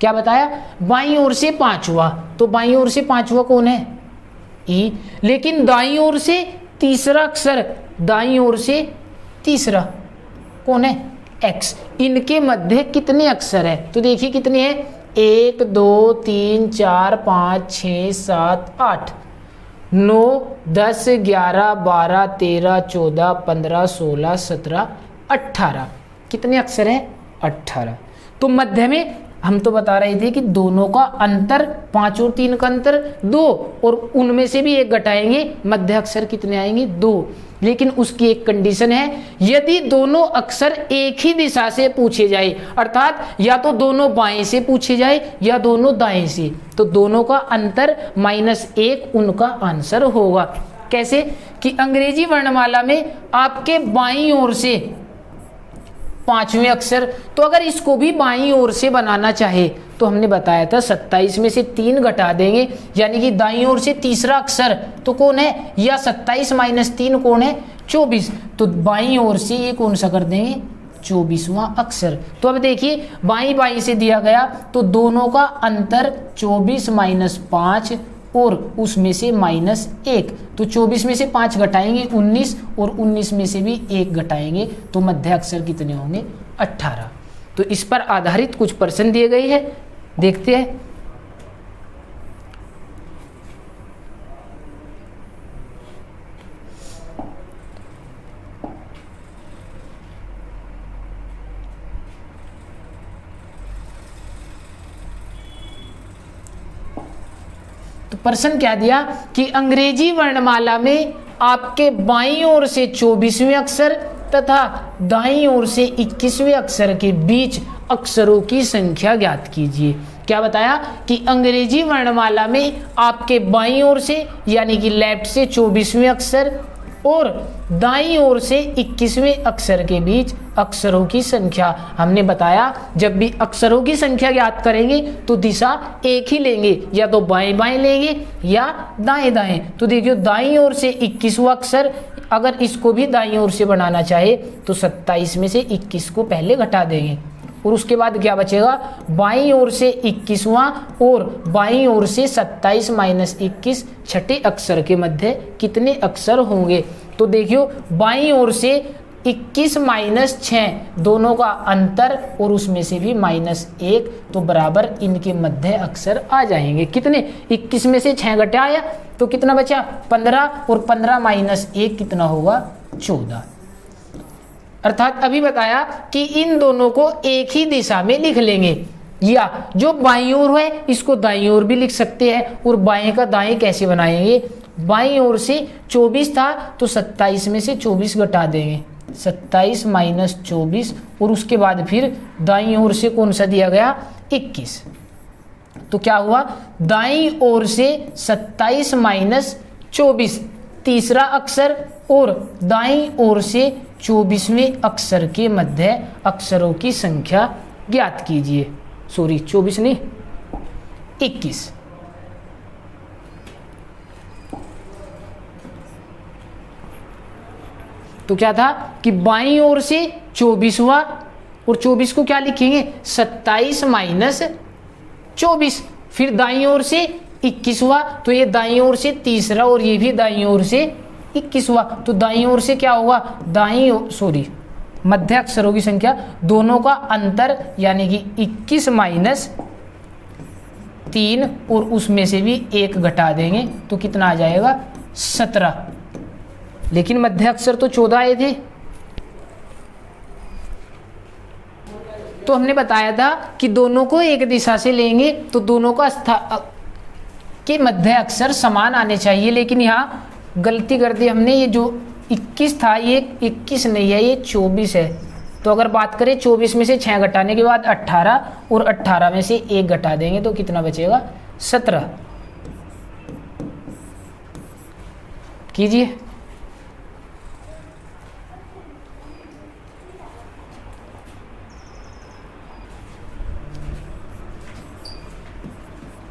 क्या बताया, बाईं ओर से 5वां, तो बाईं ओर से 5वां कौन है, ई, लेकिन दाईं ओर से तीसरा अक्षर, दाईं ओर से तीसरा कौन है, एक्स, इनके मध्य कितने अक्षर है। तो देखिए कितने हैं, 1 2 3 4 5 6 7 8 9 10 11 12 13 14 15 16 17 18, कितने अक्षर हैं, 18। तो मध्य में हम तो बता रहे थे कि दोनों का अंतर, 5 और 3 का अंतर 2, और उनमें से भी 1 घटाएंगे, मध्य अक्षर कितने आएंगे, 2। लेकिन उसकी एक कंडीशन है, यदि दोनों अक्षर एक ही दिशा से पूछे जाए, अर्थात या तो दोनों बाएं से पूछे जाए या दोनों दाएं से, तो दोनों का अंतर -1 उनका आंसर होगा। कैसे कि अंग्रेजी वर्णमाला में आपके बाईं ओर से 5वें अक्षर, तो अगर इसको भी बाईं ओर से बनाना चाहे तो हमने बताया था 27 में से 3 घटा देंगे, यानी कि दाईं ओर से तीसरा अक्षर तो कौन है, या 27 - 3 कौन है, 24। तो बाईं ओर से ये कौन सा कर देंगे, 24वां अक्षर। तो अब देखिए बाईं से दिया गया तो दोनों का अंतर 24 - 5 और उसमें से -1, तो 24 में से 5 घटाएंगे 19 और 19 में से भी 1 घटाएंगे तो मध्य अक्षर कितने होंगे, 18। तो इस पर आधारित कुछ प्रश्न दिए गए हैं, देखते हैं। तो प्रश्न क्या दिया कि अंग्रेजी वर्णमाला में आपके बाईं ओर से 24वें अक्षर तथा दाईं ओर से 21वें अक्षर के बीच अक्षरों की संख्या ज्ञात कीजिए। क्या बताया कि अंग्रेजी वर्णमाला में आपके बाईं ओर से यानी कि लेफ्ट से 24वें अक्षर और दाईं ओर से 21वें अक्षर के बीच अक्षरों की संख्या। हमने बताया जब भी अक्षरों की संख्या ज्ञात करेंगे तो दिशा एक ही लेंगे, या तो बाएं बाएं लेंगे या दाएं दाएं। तो देखियो दाईं ओर से 21वां अक्षर, अगर इसको भी दाईं ओर से बनाना चाहे तो 27 में से 21 को पहले घटा देंगे और उसके बाद क्या बचेगा, बाईं ओर से 21वां और बाईं ओर से 27 - 21 छठे अक्षर के मध्य कितने अक्षर होंगे। तो देखियो बाईं ओर से 21 - 6 दोनों का अंतर और उसमें से भी -1, तो बराबर इनके मध्य अक्षर आ जाएंगे। कितने, 21 में से 6 घटाया तो कितना बचा, 15, और 15 - 1 कितना होगा, 14। अर्थात अभी बताया कि इन दोनों को एक ही दिशा में लिख लेंगे, या जो बाईं ओर है इसको दाईं ओर भी लिख सकते हैं। और बाएं का दाएं कैसे बनाएंगे, बाईं ओर से 24 था तो 27 में से 24 घटा देंगे, 27 - 24, और उसके बाद फिर दाईं ओर से कौन सा दिया गया, 21। तो क्या हुआ, दाईं ओर से 27 - 24 तीसरा अक्षर और दाईं ओर से 24वें अक्षर के मध्य अक्षरों की संख्या ज्ञात कीजिए। सॉरी 24 नहीं 21। तो क्या था कि बाईं ओर से 24वां, और 24 को क्या लिखेंगे 27 माइनस 24, फिर दाईं ओर से 21वां, तो ये दाईं ओर से तीसरा और ये भी दाईं ओर से 21वां, तो दाईं ओर से क्या होगा मध्य अक्षरों की संख्या, दोनों का अंतर यानी कि 21 माइनस 3 और उसमें से भी 1 घटा देंगे तो कितना आ जाएगा 17। लेकिन मध्य अक्षर तो 14 आए थे। तो हमने बताया था कि दोनों को एक दिशा से लेंगे तो दोनों का के मध्य अक्षर समान आने चाहिए, लेकिन यहाँ गलती कर दी हमने। ये जो 21 था ये 21 नहीं है, ये 24 है। तो अगर बात करें 24 में से 6 घटाने के बाद 18 और 18 में से 1 घटा देंगे तो कितना बचेगा 17। कीजिए।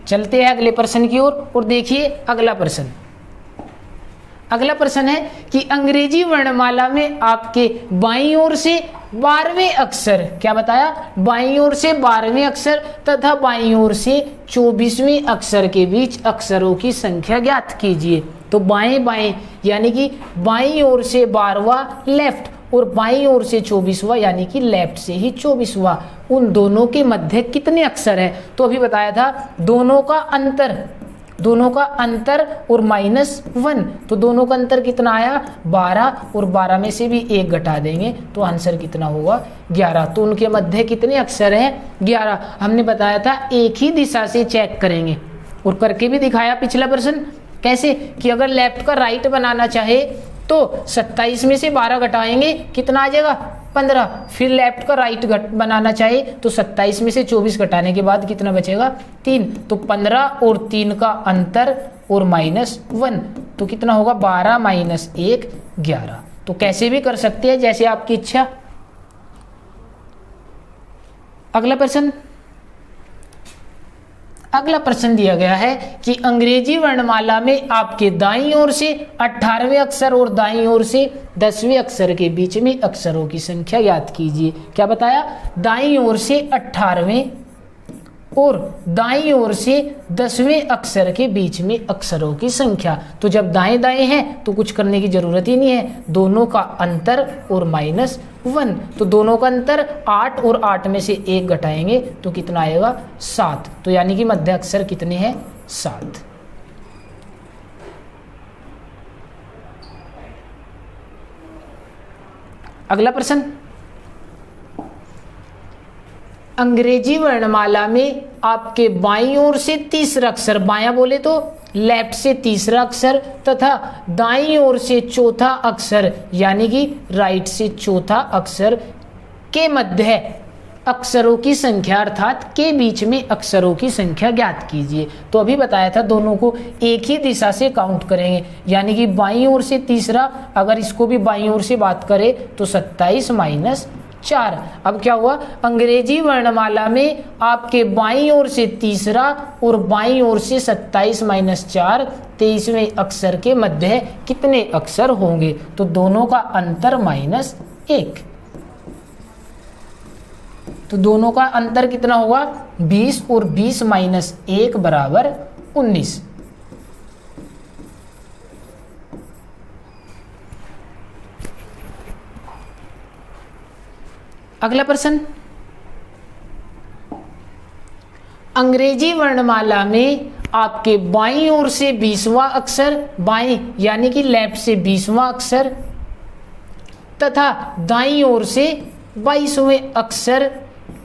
चलते हैं अगले प्रश्न की ओर और देखिए अगला प्रश्न। अगला प्रश्न है कि अंग्रेजी वर्णमाला में आपके बाईं ओर से 12वें अक्षर, क्या बताया, बाईं ओर से 12वें अक्षर तथा बाईं ओर से 24वें अक्षर के बीच अक्षरों की संख्या ज्ञात कीजिए। तो बाएं बाएं यानी कि बाईं ओर से 12वां लेफ्ट और बाईं ओर से 24वां यानी कि लेफ्ट से ही 24वां, उन दोनों के मध्य कितने अक्षर हैं। तो अभी बताया था दोनों का अंतर और -1, तो दोनों का अंतर कितना आया 12, और 12 में से भी 1 घटा देंगे तो आंसर कितना होगा 11। तो उनके मध्य कितने अक्षर हैं 11। हमने बताया था एक ही दिशा से चेक करेंगे और करके भी दिखाया पिछला प्रश्न। कैसे कि अगर लेफ्ट का राइट बनाना चाहे तो 27 में से 12 घटाएंगे कितना आ जाएगा 15, फिर लेफ्ट का राइट बनाना चाहे तो 27 में से 24 घटाने के बाद कितना बचेगा 3, तो 15 और 3 का अंतर और -1, तो कितना होगा 12 माइनस 1 11। तो कैसे भी कर सकते हैं जैसे आपकी इच्छा। अगला प्रश्न दिया गया है कि अंग्रेजी वर्णमाला में आपके दाईं ओर से 18वें अक्षर और दाईं ओर से 10वें अक्षर के बीच में अक्षरों की संख्या ज्ञात कीजिए। क्या बताया, दाईं ओर से 18वें और दाईं ओर से 10वें अक्षर के बीच में अक्षरों की संख्या। तो जब दाएं दाएं हैं तो कुछ करने की जरूरत ही नहीं है, दोनों का अंतर और -1, तो दोनों का अंतर 8 और 8 में से 1 घटाएंगे तो कितना आएगा 7। तो यानी कि मध्य अक्षर कितने हैं 7। अगला प्रश्न, अंग्रेजी वर्णमाला में आपके बाईं ओर से तीसरा अक्षर, बायां बोले तो लेफ्ट से तीसरा अक्षर तथा दाईं ओर से चौथा अक्षर यानी कि राइट से चौथा अक्षर के मध्य अक्षरों की संख्या अर्थात के बीच में अक्षरों की संख्या ज्ञात कीजिए। तो अभी बताया था दोनों को एक ही दिशा से काउंट करेंगे, यानी कि बाईं ओर से तीसरा, अगर इसको भी बाईं ओर से बात करें तो 27 माइनस 4। अब क्या हुआ, अंग्रेजी वर्णमाला में आपके बाईं ओर से तीसरा और बाईं ओर से 27 माइनस 4 23वें अक्षर के मध्य कितने अक्षर होंगे। तो दोनों का अंतर -1, तो दोनों का अंतर कितना होगा 20 और 20 माइनस 1 बराबर 19। अगला प्रश्न, अंग्रेजी वर्णमाला में आपके बाईं ओर से 20वां अक्षर, बाईं यानी कि लेफ्ट से 20वां अक्षर तथा दाईं ओर से 22वें अक्षर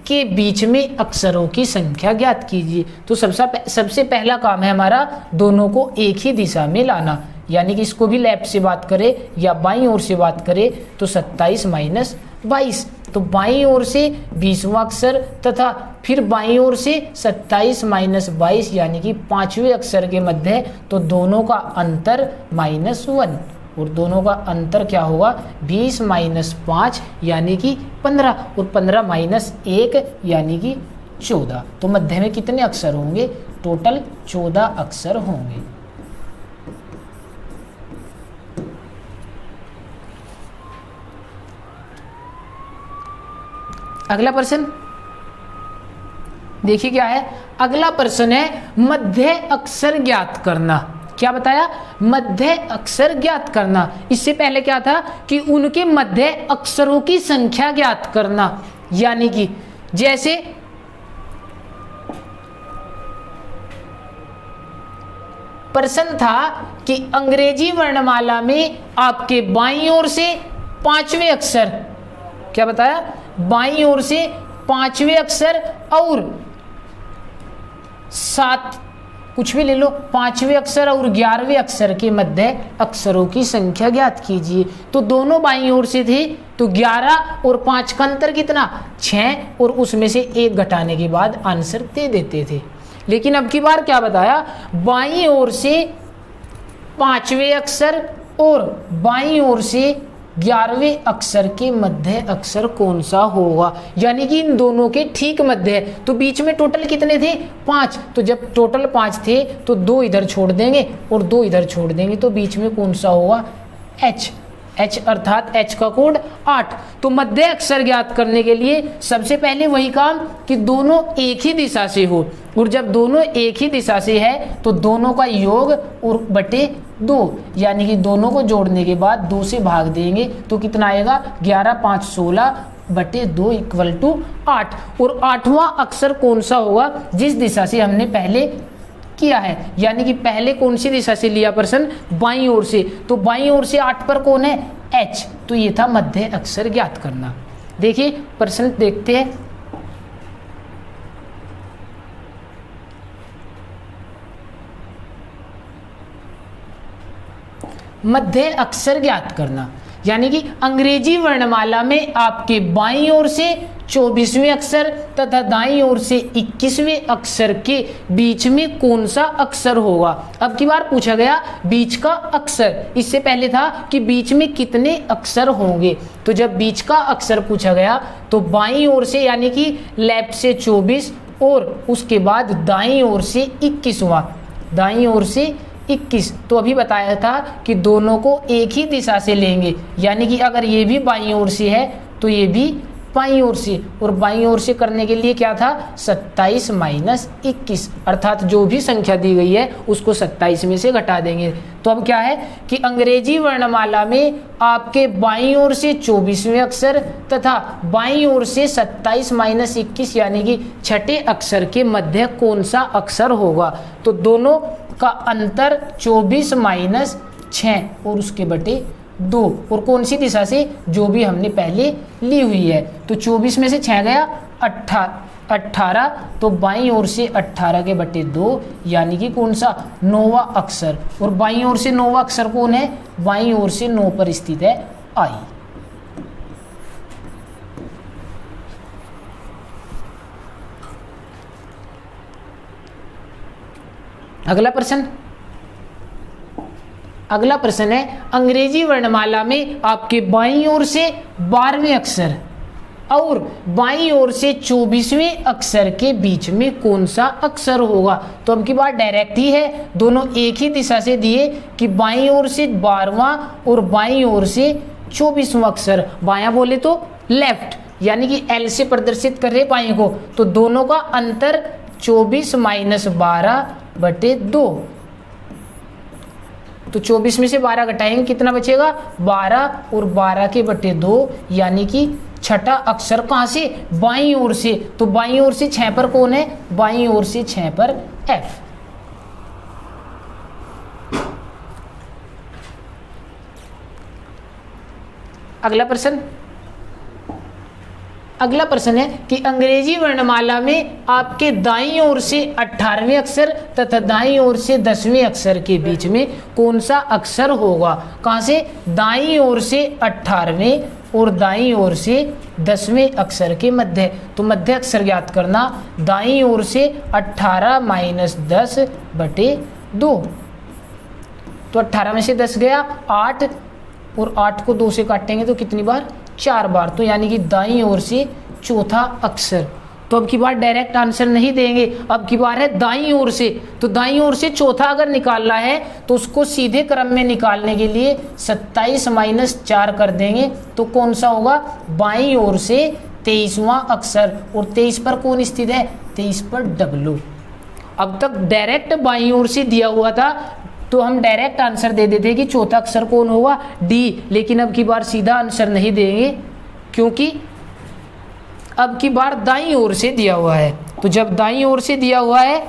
के बीच में अक्षरों की संख्या ज्ञात कीजिए। तो सबसे पहला काम है हमारा दोनों को एक ही दिशा में लाना, यानी कि इसको भी लेफ्ट से बात करें या बाईं ओर से बात करें तो 27 माइनस 22, तो बाईं ओर से 20वां अक्षर तथा फिर बाईं ओर से 27 माइनस 22 यानी कि 5वें अक्षर के मध्य, तो दोनों का अंतर -1, और दोनों का अंतर क्या होगा 20 माइनस 5 यानी कि 15 और 15 माइनस 1 यानी कि 14। तो मध्य में कितने अक्षर होंगे? टोटल 14 अक्षर होंगे। अगला प्रश्न देखिए क्या है। अगला प्रश्न है मध्य अक्षर ज्ञात करना। क्या बताया? मध्य अक्षर ज्ञात करना। इससे पहले क्या था कि उनके मध्य अक्षरों की संख्या ज्ञात करना। यानी कि जैसे प्रश्न था कि अंग्रेजी वर्णमाला में आपके बाईं ओर से पांचवें अक्षर, क्या बताया? बाईं ओर से पांचवें अक्षर और 7 कुछ भी ले लो, पांचवें अक्षर और 11वें अक्षर के मध्य अक्षरों की संख्या ज्ञात कीजिए। तो दोनों बाईं ओर से थे तो 11 और 5 का अंतर कितना? 6 और उसमें से 1 घटाने के बाद आंसर दे देते थे। लेकिन अब की बार क्या बताया? बाईं ओर से पांचवें अक्षर और बाईं ओर से 11वें अक्षर के मध्य अक्षर कौन सा होगा? यानी कि इन दोनों के ठीक मध्य है। तो बीच में टोटल कितने थे? 5। तो जब टोटल 5 थे तो 2 इधर छोड़ देंगे और 2 इधर छोड़ देंगे, तो बीच में कौन सा होगा? H अर्थात H का कोड 8। तो मध्य अक्षर ज्ञात करने के लिए सबसे पहले वही काम कि दोनों एक ही दिशा से हो, और जब दोनों एक ही दिशा से है तो दोनों का योग और बटे 2, यानी कि दोनों को जोड़ने के बाद 2 से भाग देंगे तो कितना आएगा? 11 5 16 बटे 2 इक्वल टू 8। और 8वां अक्षर कौन सा होगा? जिस दिशा से हमने पहले किया है, यानी कि पहले कौन सी दिशा से लिया प्रश्न? बाईं ओर से। तो बाईं ओर से 8 पर कौन है? H। तो ये था मध्य अक्षर ज्ञात करना। देखिए प्रश्न देखते हैं। मध्य अक्षर ज्ञात करना यानी कि अंग्रेजी वर्णमाला में आपके बाईं ओर से 24वें अक्षर तथा दाईं ओर से 21वें अक्षर के बीच में कौन सा अक्षर होगा। अब की बार पूछा गया बीच का अक्षर, इससे पहले था कि बीच में कितने अक्षर होंगे। तो जब बीच का अक्षर पूछा गया तो बाईं ओर से यानी कि लेफ्ट से 24 और उसके बाद दाईं ओर से 21वां, दाईं ओर से 21। तो अभी बताया था कि दोनों को एक ही दिशा से लेंगे, यानी कि अगर ये भी बाईं ओर से है तो ये भी बाईं ओर से, और बाईं ओर से करने के लिए क्या था? 27 माइनस 21, अर्थात जो भी संख्या दी गई है उसको 27 में से घटा देंगे। तो अब क्या है कि अंग्रेजी वर्णमाला में आपके बाईं ओर से 24वें अक्षर तथा बाईं ओर से 27 माइनस 21 यानी कि छठे अक्षर के मध्य कौन सा अक्षर होगा। तो दोनों का अंतर 24 माइनस 6 और उसके बटे 2, और कौन सी दिशा से? जो भी हमने पहले ली हुई है। तो 24 में से 6 गया 18, तो बाईं ओर से 18 के बटे 2 यानी कि कौन सा? 9वां अक्षर। और बाईं ओर से 9वां अक्षर कौन है? बाईं ओर से 9 पर स्थित है आई। अगला प्रश्न है अंग्रेजी वर्णमाला में आपके बाईं ओर से 12वें अक्षर और बाईं ओर से 24वें अक्षर के बीच में कौन सा अक्षर होगा। तो अब की बात डायरेक्ट ही है, दोनों एक ही दिशा से दिए कि बाईं ओर से 12वां और बाईं ओर से 24वां अक्षर। बायां बोले तो लेफ्ट, यानी कि L से प्रदर्शित कर रहे बाईं को, तो दोनों का अंतर 24 माइनस 12 बटे 2। तो 24 में से 12 घटाएंगे कितना बचेगा? 12 और 12 के बटे 2 यानी कि छठा अक्षर कहां से? बाईं ओर से। तो बाईं ओर से 6 पर कौन है? बाईं ओर से 6 पर F। अगला प्रश्न है कि अंग्रेजी वर्णमाला में आपके दाईं ओर से 18वें अक्षर तथा दाईं ओर से 10वें अक्षर के बीच में कौन सा अक्षर होगा। कहां से? दाईं ओर से 18वें और दाईं ओर से 10वें अक्षर के मध्य। तो मध्य अक्षर ज्ञात करना, दाईं ओर से 18 माइनस 10 बटे 2। तो 18 में से 10 गया 8, और 8 को 2 से काटेंगे तो कितनी बार, 4 बार। तो यानी कि दाईं ओर से चौथा अक्षर। तो अब की बार डायरेक्ट आंसर नहीं देंगे, अब की बार है दाईं ओर से। तो दाईं ओर से चौथा अगर निकालना है तो उसको सीधे क्रम में निकालने के लिए 27 माइनस 4 कर देंगे, तो कौन सा होगा, बाईं ओर से 23वां अक्षर। और 23 पर कौन स्थित है, 23 पर W। अब तक डायरेक्ट बाईं ओर से दिया हुआ था तो हम डायरेक्ट आंसर दे देते कि चौथा अक्षर कौन होगा, D। लेकिन अब की बार सीधा आंसर नहीं देंगे, क्योंकि अब की बार दाईं ओर से दिया हुआ है। तो जब दाईं ओर से दिया हुआ है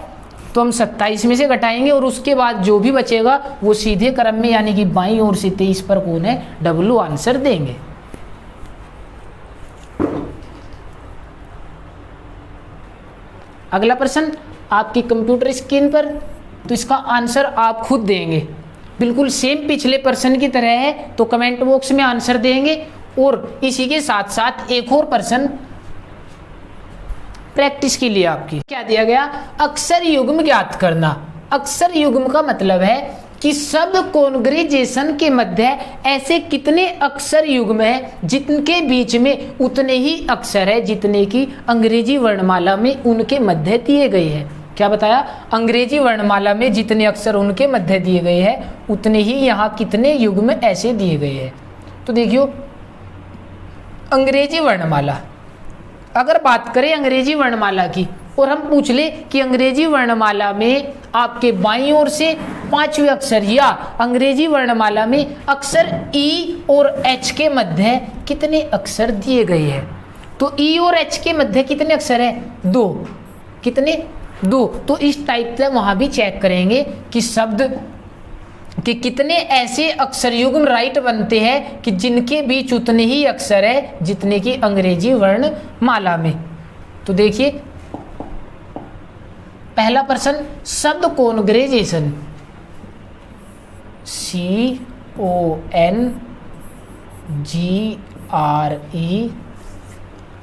तो हम 27 में से घटाएंगे और उसके बाद जो भी बचेगा वो सीधे क्रम में, यानी कि बाईं ओर से 23 पर कौन है, W आंसर देंगे। अगला प्रश्न आपकी कंप्यूटर स्क्रीन पर, तो इसका आंसर आप खुद देंगे, बिल्कुल सेम पिछले प्रश्न की तरह है। तो कमेंट बॉक्स में आंसर देंगे। और इसी के साथ साथ एक और प्रश्न प्रैक्टिस के लिए आपकी क्या दिया गया, अक्षर युग्म ज्ञात करना। अक्षर युग्म का मतलब है कि शब्द कॉन्ग्रेजेशन के मध्य ऐसे कितने अक्षर युग्म है जिनके बीच में उतने ही अक्षर है जितने की अंग्रेजी वर्णमाला में उनके मध्य दिए गए हैं। क्या बताया, अंग्रेजी वर्णमाला में जितने अक्षर उनके मध्य दिए गए हैं उतने ही यहाँ कितने युग्म ऐसे दिए गए हैं। तो देखियो, अंग्रेजी वर्णमाला, अगर बात करें अंग्रेजी वर्णमाला की और हम पूछ ले कि अंग्रेजी वर्णमाला में आपके बाईं ओर से 5वें अक्षर या अंग्रेजी वर्णमाला में अक्षर ई और एच के मध्य कितने अक्षर दिए गए हैं, तो ई और एच के मध्य कितने अक्षर है, 2। कितने, 2। तो इस टाइप से वहां भी चेक करेंगे कि शब्द कि कितने ऐसे अक्षर युग्म राइट बनते हैं कि जिनके बीच उतने ही अक्षर है जितने की अंग्रेजी वर्णमाला में। तो देखिए पहला प्रश्न, शब्द कॉन्ग्रेजेशन, CONGRE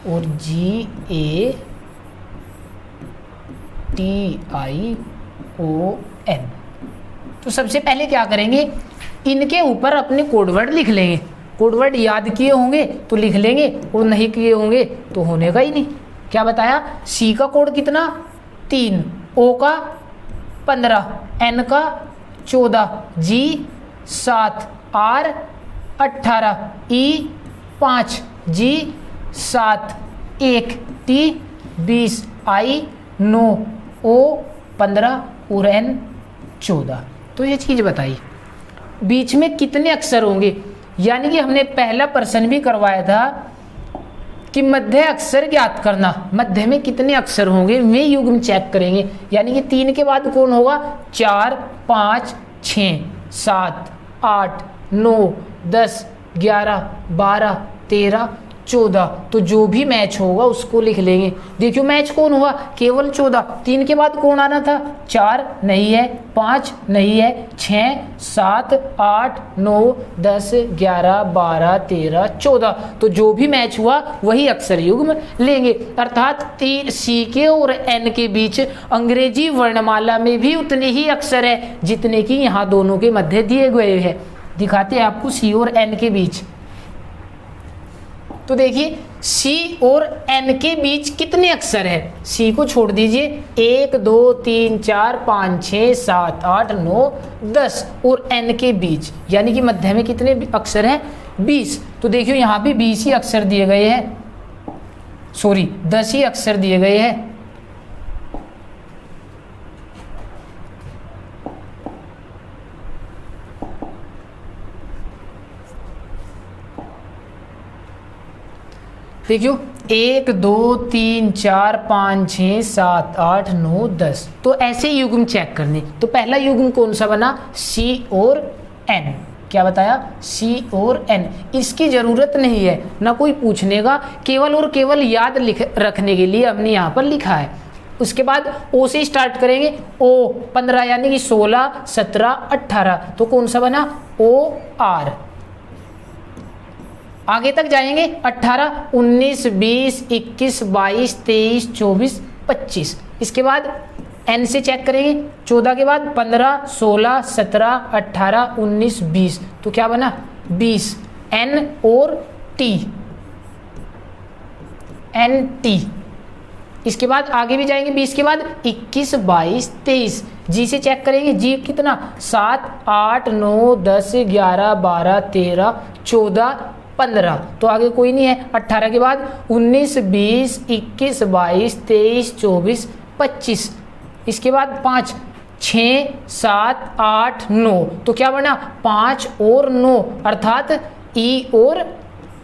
और GATION। तो सबसे पहले क्या करेंगे, इनके ऊपर अपने कोडवर्ड लिख लेंगे। कोडवर्ड याद किए होंगे तो लिख लेंगे और नहीं किए होंगे तो होने का ही नहीं। क्या बताया, सी का कोड कितना, 3, ओ का 15, एन का 14, जी 7, आर 18, ई 5, जी 7, 1, टी 20, आई 9, ओ 15 और एन 14। तो ये चीज बताई बीच में कितने अक्षर होंगे, यानी कि हमने पहला प्रश्न भी करवाया था कि मध्य अक्षर ज्ञात करना, मध्य में कितने अक्षर होंगे वे युग्म चेक करेंगे। यानी कि 3 के बाद कौन होगा, 4, 5, 6, 7, 8, 9, 10, 11, 12, 13, 14। तो जो भी मैच होगा उसको लिख लेंगे। देखियो मैच कौन हुआ, केवल 14। 3 के बाद कौन आना था, 4 नहीं है, 5 नहीं है, 6, 7, 8, 9, 10, 11, 12, 13, 14। तो जो भी मैच हुआ वही अक्षर युग्म लेंगे। अर्थात सी के और एन के बीच अंग्रेजी वर्णमाला में भी उतने ही अक्षर है जितने की यहाँ दोनों के मध्य दिए गए हैं। दिखाते हैं आपको सी और एन के बीच। तो देखिए सी और एन के बीच कितने अक्षर है, सी को छोड़ दीजिए, 1, 2, 3, 4, 5, 6, 7, 8, 9, 10 और एन के बीच यानी कि मध्य में कितने अक्षर हैं, 20। तो देखियो यहाँ भी 20 ही अक्षर दिए गए हैं, सॉरी 10 ही अक्षर दिए गए हैं। देखियो 1, 2, 3, 4, 5, 6, 7, 8, 9, 10। तो ऐसे युग्म चेक करने। तो पहला युग्म कौन सा बना, सी और एन। क्या बताया, सी और एन। इसकी जरूरत नहीं है ना कोई पूछने का, केवल और केवल याद रखने के लिए हमने यहाँ पर लिखा है। उसके बाद ओ से स्टार्ट करेंगे, ओ 15 यानी कि 16, 17, 18। तो कौन सा बना, ओ आर। आगे तक जाएंगे, 18, 19, 20, 21, 22, 23, 24, 25। इसके बाद एन से चेक करेंगे, 14 के बाद 15, 16, 17, 18, 19, 20, तो क्या बना 20, एन और टी, एन टी। इसके बाद आगे भी जाएंगे, 20 के बाद 21, 22, 23, जी से चेक करेंगे, जी कितना 7, 8, 9, 10, 11, 12, 13, 14, 15, तो आगे कोई नहीं है। 18 के बाद 19, 20, 21, 22, 23, 24, 25, इसके बाद 5, 6, 7, 8, 9, तो क्या बना 5 और 9 अर्थात ई और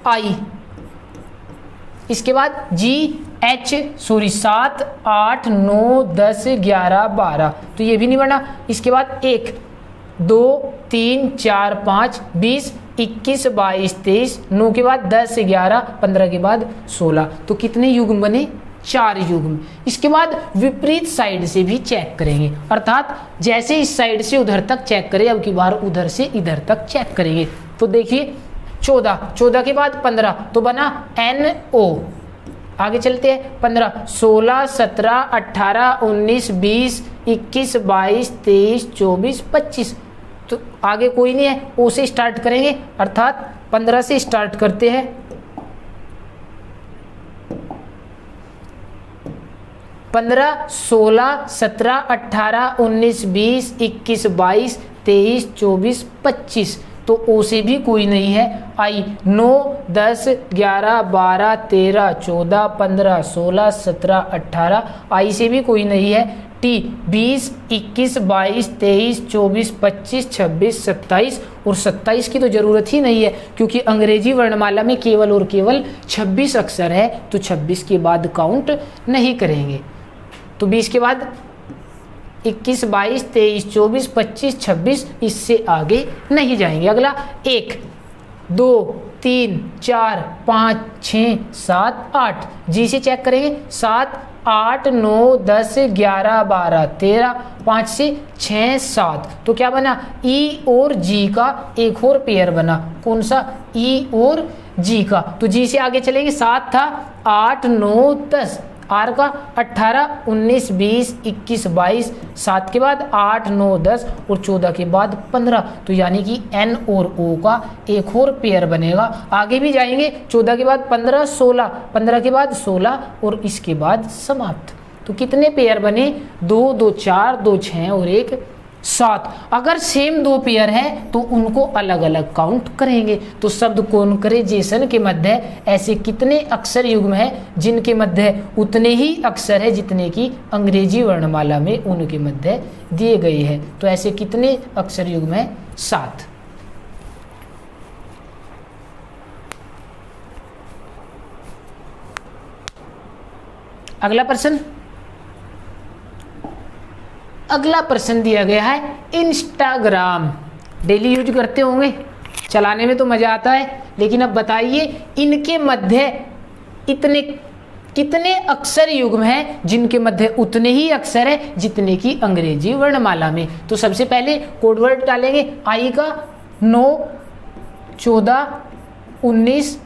आई। इसके बाद जी एच 7, 8, 9, 10, 11, 12, तो ये भी नहीं बना। इसके बाद 1, 2, 3, 4, 5, 20, 21, 22, 23, 9 के बाद 10, 11, 15 के बाद 16, तो कितने युग्म बने 4 युग्म। इसके बाद विपरीत साइड से भी चेक करेंगे, अर्थात जैसे इस साइड से उधर तक चेक करें, अब की बार उधर से इधर तक चेक करेंगे। तो देखिए 14 के बाद 15, तो बना NO। आगे चलते हैं 15, 16, 17, 18, 19, 20, 21, 22, 23, 24, 25, तो आगे कोई नहीं है, O से स्टार्ट करेंगे, अर्थात 15 से स्टार्ट करते हैं। 15, 16, 17, 18, 19, 20, 21, 22, 23, 24, 25, तो O से भी कोई नहीं है। आई 9, 10, 11, 12, 13, 14, 15, 16, 17, 18, आई से भी कोई नहीं है। टी 20, 21, 22, 23, 24, 25, 26, 27, और 27 की तो ज़रूरत ही नहीं है, क्योंकि अंग्रेजी वर्णमाला में केवल और केवल 26 अक्षर है, तो 26 के बाद काउंट नहीं करेंगे। तो 20 के बाद 21, 22, 23, 24, 25, 26, इससे आगे नहीं जाएंगे। अगला 1, 2, 3, 4, 5, 6, 7, 8, जी से चेक करेंगे, 7, 8, 9, 10, 11, 12, 13, 5 से 6, 7, तो क्या बना ई और जी का एक और पेयर बना। कौन सा? ई और जी का। तो जी से आगे चलेंगे, 7 था, 8, 9, 10, आर का 18, 19, 20, 21, 22, 7 के बाद 8, 9, 10 और 14 के बाद 15, तो यानी कि एन और ओ का एक और पेयर बनेगा। आगे भी जाएंगे, 14 के बाद 15, 16, 15 के बाद 16 और इसके बाद समाप्त। तो कितने पेयर बने? 2, 2, 4, 2, 6 और 1, 7। अगर सेम 2 पेयर है तो उनको अलग अलग काउंट करेंगे। तो शब्द कॉन्करेजेशन के मध्य ऐसे कितने अक्षर युग्म है जिनके मध्य उतने ही अक्षर है जितने की अंग्रेजी वर्णमाला में उनके मध्य दिए गए हैं। तो ऐसे कितने अक्षर युग्म है? 7। अगला प्रश्न, अगला प्रश्न दिया गया है इंस्टाग्राम। डेली यूज करते होंगे, चलाने में तो मजा आता है, लेकिन अब बताइए इनके मध्य इतने कितने अक्षर युग्म हैं जिनके मध्य उतने ही अक्षर है जितने की अंग्रेजी वर्णमाला में। तो सबसे पहले कोडवर्ड डालेंगे, आई का 9, 14, 19,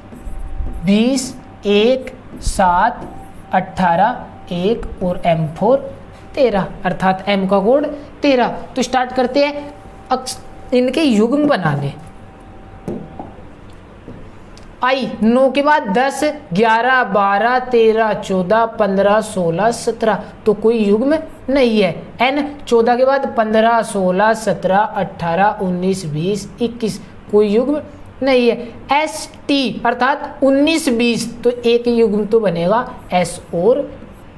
20, 1, 7, 18, 1 और M4 13, अर्थात M का कोड 13। तो स्टार्ट करते हैं इनके युग्म बनाने। आई 9 के बाद 10, 11, 12, 13, 14, 15, 16, 17, तो कोई युग्म नहीं है। N 14 के बाद 15, 16, 17, 18, 19, 20, 21, कोई युग्म नहीं है। एस टी अर्थात 19, 20, तो एक युग्म तो बनेगा S और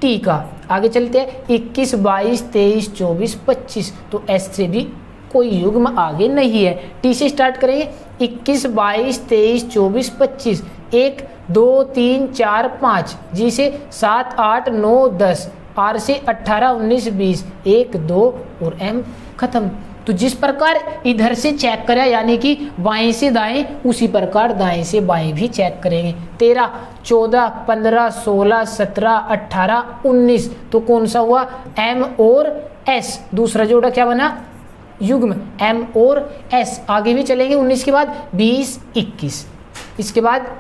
T का। आगे चलते हैं 21, 22, 23, 24, 25, तो S से भी कोई युग्म आगे नहीं है। T से स्टार्ट करेंगे 21, 22, 23, 24, 25, 1, 2, 3, 4, 5, जी से 7, 8, 9, 10, R से 18, 19, 20, 1, 2 और M खत्म। तो जिस प्रकार इधर से चेक करें यानी कि बाएं से दाएं, उसी प्रकार दाएं से बाएं भी चेक करेंगे। 13, 14, 15, 16, 17, 18, 19, तो कौन सा हुआ? M और S। दूसरा जोड़ा क्या बना? युग्म M और S। आगे भी चलेंगे 19 के बाद 20, 21, इसके बाद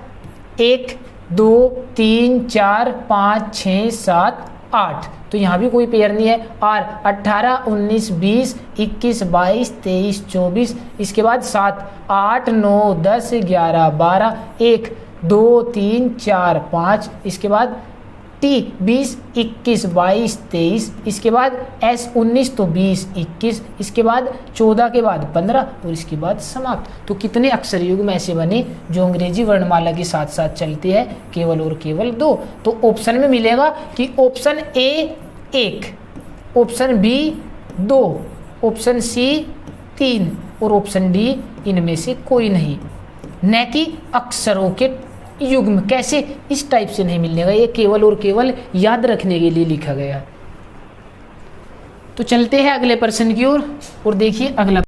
1, 2, 3, 4, 5, 6, 7, 8, तो यहाँ भी कोई पेयर नहीं है। और 18, 19, 20, 21, 22, 23, 24, इसके बाद 7, 8, 9, 10, 11, 12, 1, 2, 3, 4, 5, इसके बाद T 20, 21, 22, 23, इसके बाद S 19 तो 20, 21, इसके बाद 14 के बाद 15 और इसके बाद समाप्त। तो कितने अक्षर युग्म ऐसे बने जो अंग्रेजी वर्णमाला के साथ साथ चलते हैं? केवल और केवल 2। तो ऑप्शन में मिलेगा कि option A 1, option B 2, option C 3 और ऑप्शन D इनमें से कोई नहीं। न कि अक्षरों के युग्म। कैसे? इस टाइप से नहीं मिलेगा, ये केवल और केवल याद रखने के लिए लिखा गया। तो चलते हैं अगले प्रश्न की ओर और देखिए अगला